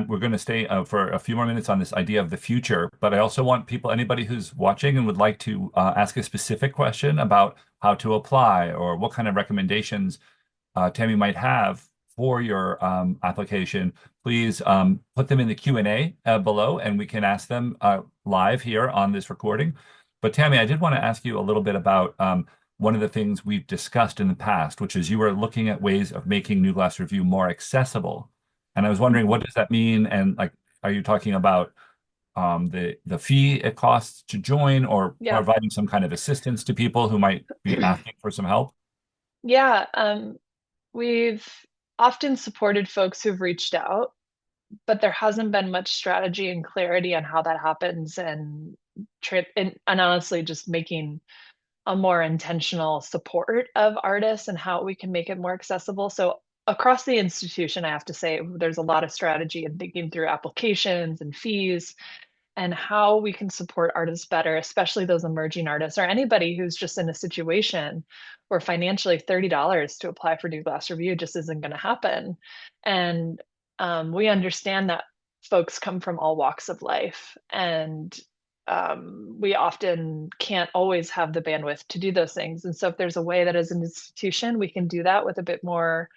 we're going to stay for a few more minutes on this idea of the future, but I also want people, anybody who's watching and would like to ask a specific question about how to apply or what kind of recommendations Tammy might have for your application, please put them in the Q&A below and we can ask them live here on this recording. But Tammy, I did want to ask you a little bit about one of the things we've discussed in the past, which is you were looking at ways of making New Glass Review more accessible. And I was wondering, what Mhm. does that mean? And like, are you talking about the fee it costs to join or Yeah. providing some kind of assistance to people who might be asking for some help? Yeah. We've often supported folks who've reached out, but there hasn't been much strategy and clarity on how that happens and honestly just making a more intentional support of artists and how we can make it more accessible. So across the institution, I have to say there's a lot of strategy and thinking through applications and fees and how we can support artists better, especially those emerging artists or anybody who's just in a situation where financially $30 to apply for New Glass Review just isn't going to happen. And we understand that folks come from all walks of life, and we often can't always have the bandwidth to do those things. And so, if there's a way that as an institution we can do that with a bit more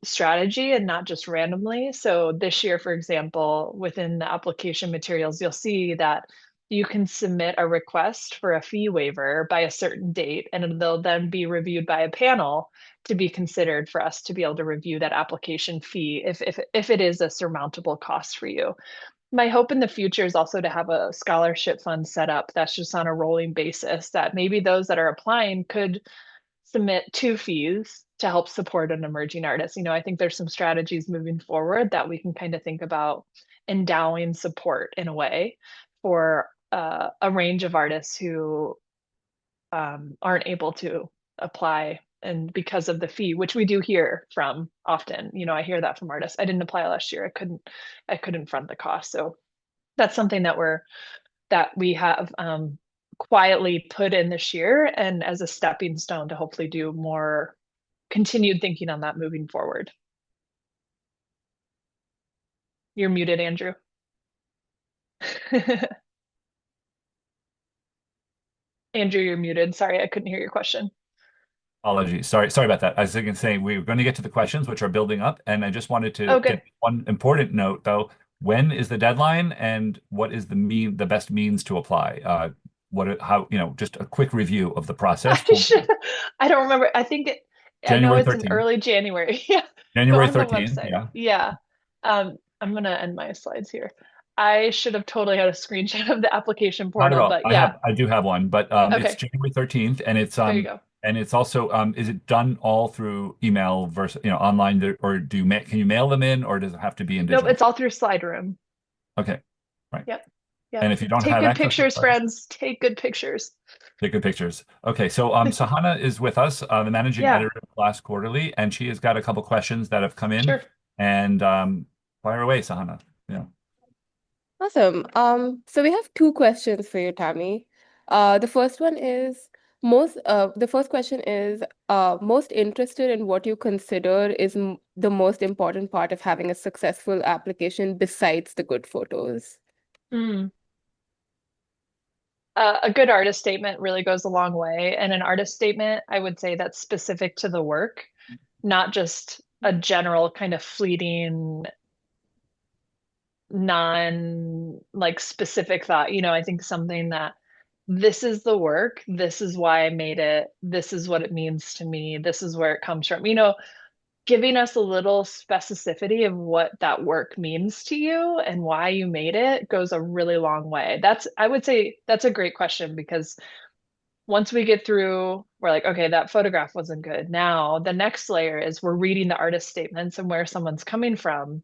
strategy and not just randomly. So this year, for example, within the application materials, you'll see that you can submit a request for a fee waiver by a certain date, and they'll then be reviewed by a panel to be considered for us to be able to review that application fee if it is a surmountable cost for you. My hope in the future is also to have a scholarship fund set up that's just on a rolling basis that maybe those that are applying could submit two fees to help support an emerging artist. I think there's some strategies moving forward that we can kind of think about endowing support in a way for a range of artists who aren't able to apply and because of the fee, which we do hear from often. I hear that from artists. I didn't apply last year. I couldn't front the cost. So that's something that we have quietly put in this year and as a stepping stone to hopefully do more continued thinking on that moving forward. You're muted, Andrew. Andrew, you're muted. Sorry, I couldn't hear your question. Apologies. Sorry about that. As I can say, we're going to get to the questions which are building up, and I just wanted to Oh, get good. one important note though. When is the deadline, and what is the best means to apply? How, just a quick review of the process I for should. I don't remember. I know January it's in 13th. early January. Yeah. Go January on the 13th, website. yeah. Yeah. I'm gonna end my slides here. I should have totally had a screenshot of the application Not at portal, all. but yeah. I do have one, but it's Okay. January 13th, There you go. and it's also is it done all through email versus online, or can you mail them in, or does it have to be in Nope, digital? it's all through Slide Room. Okay, right. Yep. And Yep. if you don't Take have good access to pictures, Slide, friends. Take good pictures. take good pictures. Okay, so Sahana is with us, the managing Yeah, editor of Glass Quarterly, and she has got a couple questions that have come in, sure. and fire away, Sahana. Yeah. Awesome. So we have two questions for you, Tammy. The first one is the first question is most interested in what you consider is m the most important part of having a successful application besides the good photos. Mm. A good artist statement really goes a long way. And an artist statement, I would say that's specific to the work, not just a general kind of fleeting, non like specific thought. I think something that this is the work, this is why I made it, this is what it means to me, this is where it comes from. Giving us a little specificity of what that work means to you and why you made it goes a really long way. I would say that's a great question because once we get through, we're like, okay, that photograph wasn't good. Now, the next layer is we're reading the artist statements and where someone's coming from.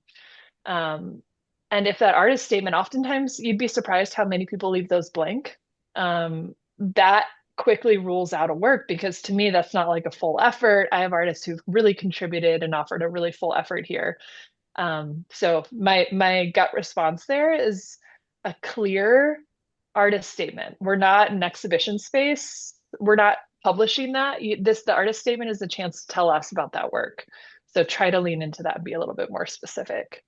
Um, and if that artist statement, oftentimes you'd be surprised how many people leave those blank. That quickly rules out a work because to me, that's not like a full effort. I have artists who've really contributed and offered a really full effort here. So my gut response there is a clear artist statement. We're not an exhibition space. We're not publishing that. The artist statement is a chance to tell us about that work. So try to lean into that and be a little bit more specific.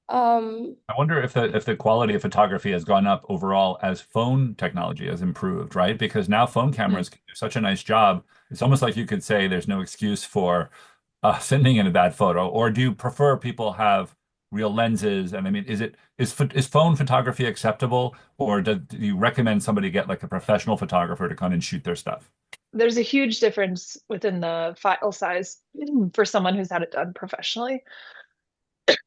Um, I wonder if the quality of photography has gone up overall as phone technology has improved, right? Because now phone Hmm. cameras can do such a nice job. It's almost like you could say there's no excuse for sending in a bad photo. Or do you prefer people have real lenses? And I mean, is phone photography acceptable, or do you recommend somebody get like a professional photographer to come and shoot their stuff? There's a huge difference within the file size for someone who's had it done professionally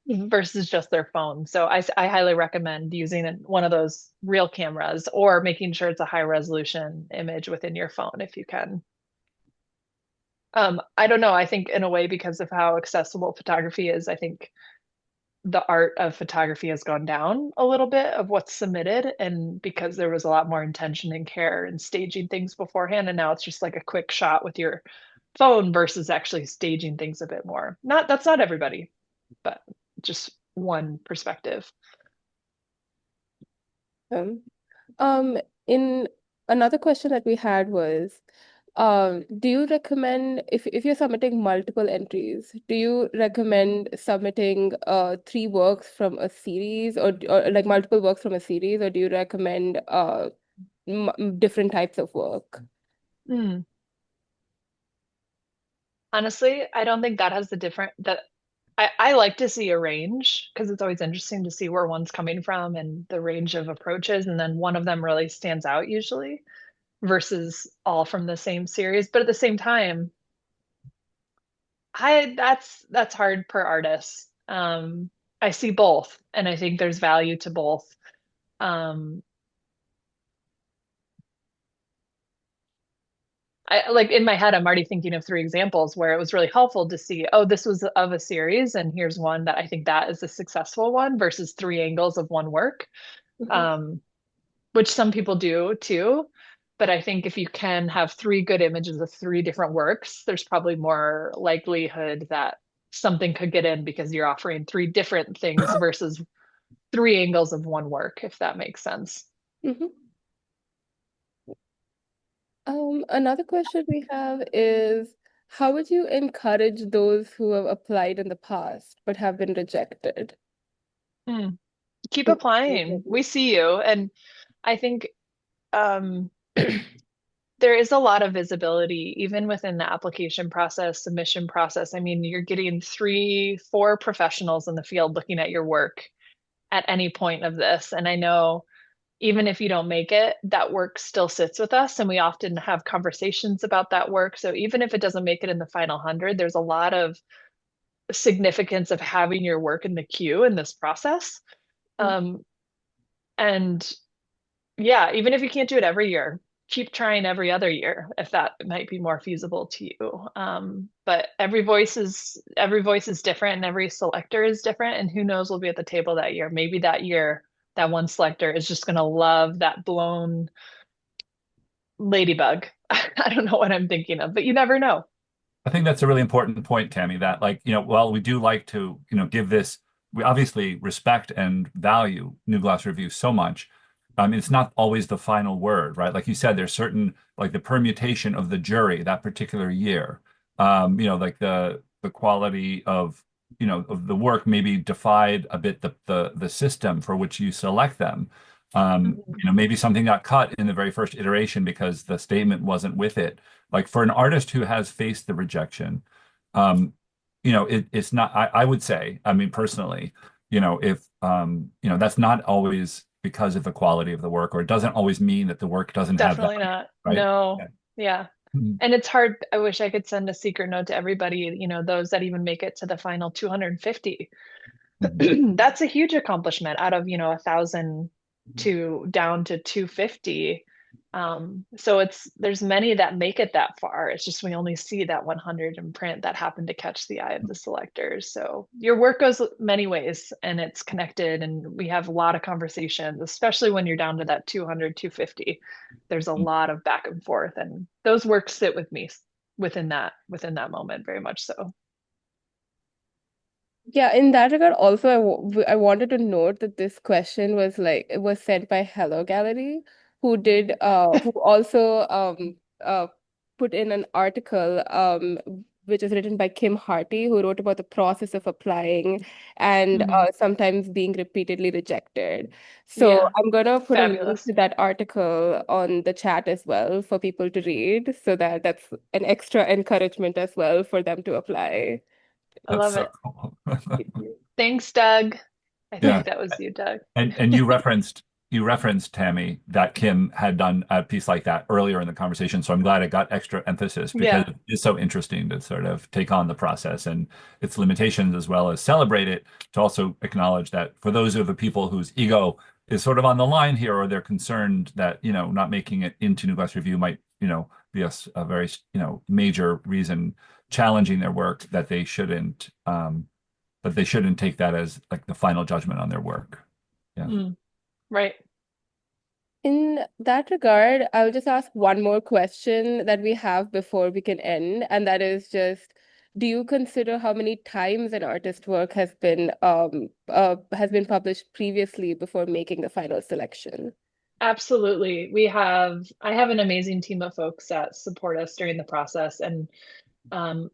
versus just their phone. So I highly recommend using one of those real cameras or making sure it's a high resolution image within your phone if you can. I don't know. I think in a way, because of how accessible photography is, I think the art of photography has gone down a little bit of what's submitted. And because there was a lot more intention and care and staging things beforehand, and now it's just like a quick shot with your phone versus actually staging things a bit more. That's not everybody, but just one perspective. um, um, in another question that we had was, do you recommend if you're submitting multiple entries, do you recommend submitting three works from a series or like multiple works from a series, or do you recommend m different types of work? Hmm. Honestly, I don't think that has the different that I like to see a range because it's always interesting to see where one's coming from and the range of approaches, and then one of them really stands out usually versus all from the same series. But at the same time, I that's hard per artist. I see both, and I think there's value to both. Um, I like in my head, I'm already thinking of three examples where it was really helpful to see, oh, this was of a series, and here's one that I think that is a successful one versus three angles of one work, Mhm. um, which some people do too. But I think if you can have three good images of three different works, there's probably more likelihood that something could get in because you're offering three different things versus three angles of one work, if that makes sense. Mhm. Another question we have is, how would you encourage those who have applied in the past but have been rejected? Hmm. Keep applying. We see you. And I think um, there is a lot of visibility even within the application process, submission process. I mean, you're getting three, four professionals in the field looking at your work at any point of this. And I know even if you don't make it, that work still sits with us. And we often have conversations about that work. So even if it doesn't make it in the final 100, there's a lot of significance of having your work in the queue in this process. Um, and yeah, even if you can't do it every year, keep trying every other year if that might be more feasible to you. But every voice is different and every selector is different, and who knows will be at the table that year. Maybe that year that one selector is just gonna love that blown ladybug. I don't know what I'm thinking of, but you never know. I think that's a really important point, Tammy, that like, while we do like to, give this, we obviously respect and value New Glass Review so much. I mean, it's not always the final word, right? Like you said, there's certain, like the permutation of the jury that particular year. Like the quality of, of the work maybe defied a bit the system for which you select them. Mhm. Maybe something got cut in the very first iteration because the statement wasn't with it. Like for an artist who has faced the rejection, it's not, I would say, I mean, personally, if that's not always because of the quality of the work, or it doesn't always mean that the work doesn't have Definitely value, not. right? No. Yeah. Yeah. Mhm. And it's hard. I wish I could send a secret note to everybody, those that even make it to the final 250. Mhm. That's a huge accomplishment out of, 1,000 to down to 250. So there's many that make it that far. It's just we only see that 100 in print that happened to catch the eye of the selectors. So your work goes many ways and it's connected, and we have a lot of conversations, especially when you're down to that 200, 250. There's a lot of back and forth, and those works sit with me within that moment very much so. Yeah, in that regard, also, I wanted to note that this question was like it was sent by Hello Gallery, who also put in an article which is written by Kim Harty, who wrote about the process of applying and Mhm. sometimes being repeatedly rejected. So Yeah, I'm gonna put a link fabulous. to that article on the chat as well for people to read, so that that's an extra encouragement as well for them to apply. I That's love so it. cool. Thanks, Doug. I Yeah. think that was you, Doug. And you referenced Tammy that Kim had done a piece like that earlier in the conversation. So I'm glad it got extra emphasis because Yeah, it's so interesting to sort of take on the process and its limitations as well as celebrate it, to also acknowledge that for those of the people whose ego is sort of on the line here, or they're concerned that, not making it into New Glass Review might, be a very, major reason challenging their work, that they shouldn't take that as like the final judgment on their work. Yeah. mm, right. In that regard, I'll just ask one more question that we have before we can end, and that is just, do you consider how many times an artist's work has been published previously before making the final selection? Absolutely. I have an amazing team of folks that support us during the process. And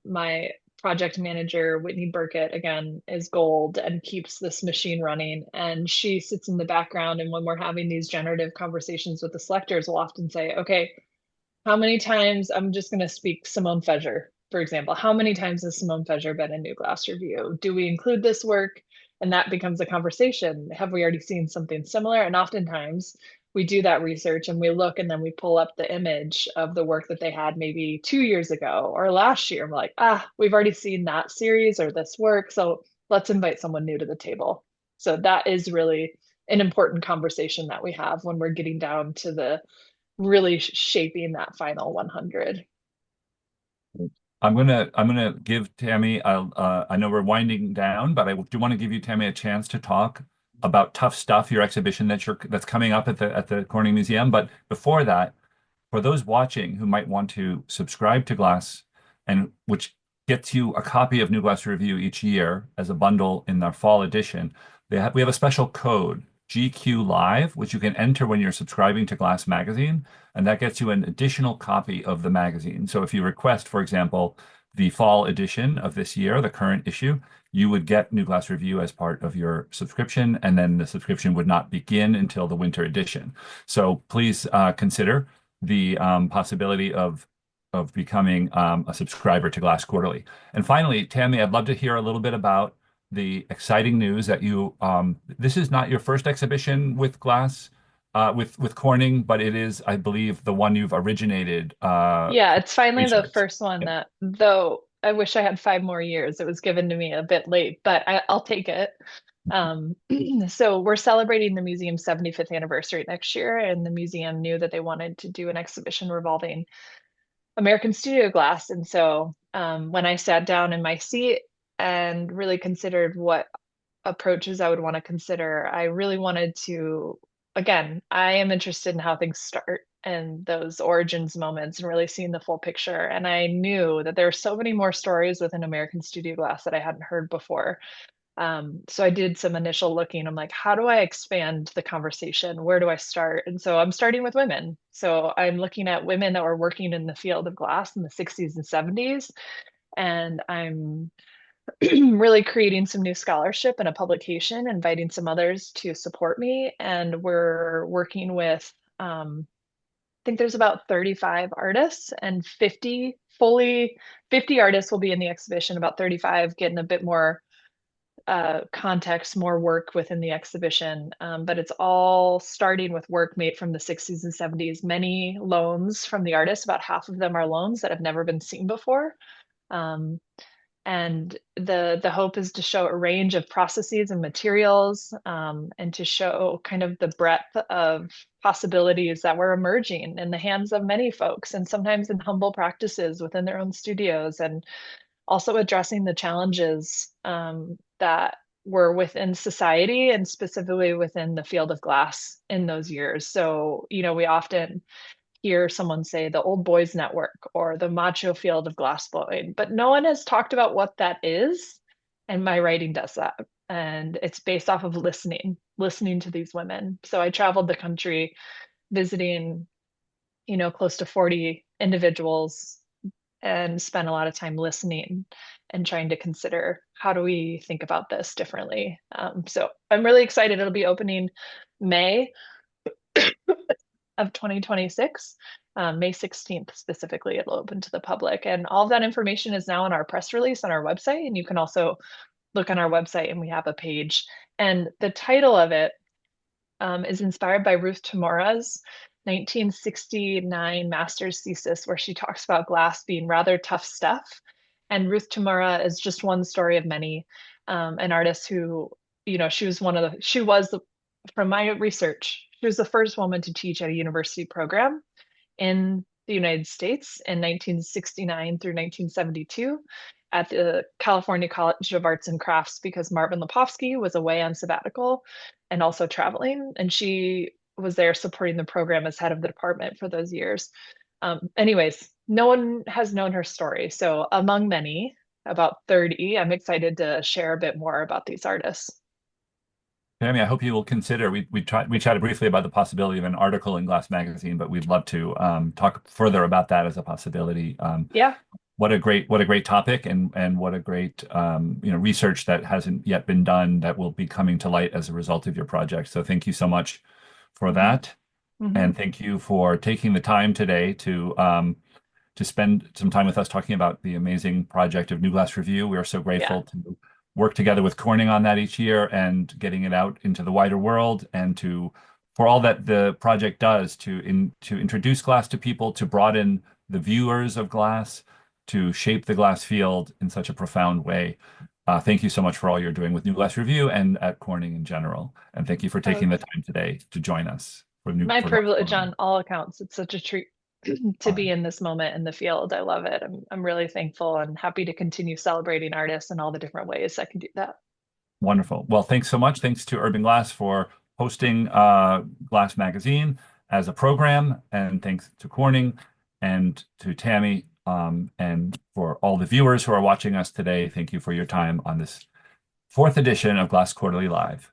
my project manager, Whitney Burkett, again, is gold and keeps this machine running. And she sits in the background. And when we're having these generative conversations with the selectors, we'll often say, okay, how many times, I'm just going to speak Simone Feger, for example, how many times has Simone Feger been in New Glass Review? Do we include this work? And that becomes a conversation. Have we already seen something similar? And oftentimes we do that research and we look and then we pull up the image of the work that they had maybe 2 years ago or last year. And we're like, we've already seen that series or this work. So let's invite someone new to the table. So that is really an important conversation that we have when we're getting down to the really shaping that final 100. I'm gonna give Tammy. I know we're winding down, but I do want to give you, Tammy, a chance to talk about Tough Stuff, your exhibition that's coming up at the Corning Museum. But before that, for those watching who might want to subscribe to Glass, and which gets you a copy of New Glass Review each year as a bundle in their fall edition, we have a special code, GQ Live, which you can enter when you're subscribing to Glass Magazine, and that gets you an additional copy of the magazine. So if you request, for example, the fall edition of this year, the current issue, you would get New Glass Review as part of your subscription, and then the subscription would not begin until the winter edition. So please consider the possibility of becoming a subscriber to Glass Quarterly. And finally, Tammy, I'd love to hear a little bit about the exciting news that this is not your first exhibition with Glass, with Corning, but it is, I believe, the one you've originated Yeah, it's finally the research. first one Yeah. that, though I wish I had 5 more years, it was given to me a bit late, but I'll take it. Um, so we're celebrating the museum's 75th anniversary next year, and the museum knew that they wanted to do an exhibition revolving American Studio Glass. And so when I sat down in my seat and really considered what approaches I would want to consider, I really wanted to, again, I am interested in how things start and those origins moments and really seeing the full picture. And I knew that there are so many more stories within American Studio Glass that I hadn't heard before. So I did some initial looking. I'm like, how do I expand the conversation? Where do I start? And so I'm starting with women. So I'm looking at women that were working in the field of glass in the 60s and 70s. And I'm really creating some new scholarship and a publication, inviting some others to support me. And we're working with, I think there's about 35 artists and 50 artists will be in the exhibition, about 35 getting a bit more context, more work within the exhibition. But it's all starting with work made from the 60s and 70s, many loans from the artists. About half of them are loans that have never been seen before. Um, and the hope is to show a range of processes and materials, and to show kind of the breadth of possibilities that were emerging in the hands of many folks, and sometimes in humble practices within their own studios, and also addressing the challenges that were within society and specifically within the field of glass in those years. So, we often hear someone say the old boys network or the macho field of glassblowing, but no one has talked about what that is. And my writing does that. And it's based off of listening to these women. So I traveled the country visiting, close to 40 individuals and spent a lot of time listening and trying to consider how do we think about this differently. So I'm really excited. It'll be opening May of 2026. May 16th specifically, it'll open to the public. And all of that information is now in our press release on our website. And you can also look on our website and we have a page. And the title of it is inspired by Ruth Tamura's 1969 master's thesis, where she talks about glass being rather tough stuff. And Ruth Tamura is just one story of many. An artist who, from my research, she was the first woman to teach at a university program in the United States in 1969 through 1972 at the California College of Arts and Crafts, because Marvin Lepofsky was away on sabbatical and also traveling, and she was there supporting the program as head of the department for those years. Anyways, no one has known her story. So among many, about 30, I'm excited to share a bit more about these artists. Tammy, I hope you will consider. We chatted briefly about the possibility of an article in Glass Magazine, but we'd love to talk further about that as a possibility. Yeah. What a great topic, and what a great research that hasn't yet been done that will be coming to light as a result of your project. So thank you so much for that, and thank you for taking the time today to spend some time with us talking about the amazing project of New Glass Review. We are so grateful to work together with Corning on that each year and getting it out into the wider world, and for all that the project does to introduce glass to people, to broaden the viewers of glass, to shape the glass field in such a profound way. Thank you so much for all you're doing with New Glass Review and at Corning in general. And thank you for taking the time today to join us for My for privilege on all accounts. It's such a treat to All be right. in this moment in the field. I love it. I'm really thankful and happy to continue celebrating artists in all the different ways I can do that. Wonderful. Well, thanks so much. Thanks to Urban Glass for hosting Glass Magazine as a program, and thanks to Corning and to Tammy, and for all the viewers who are watching us today. Thank you for your time on this fourth edition of Glass Quarterly Live.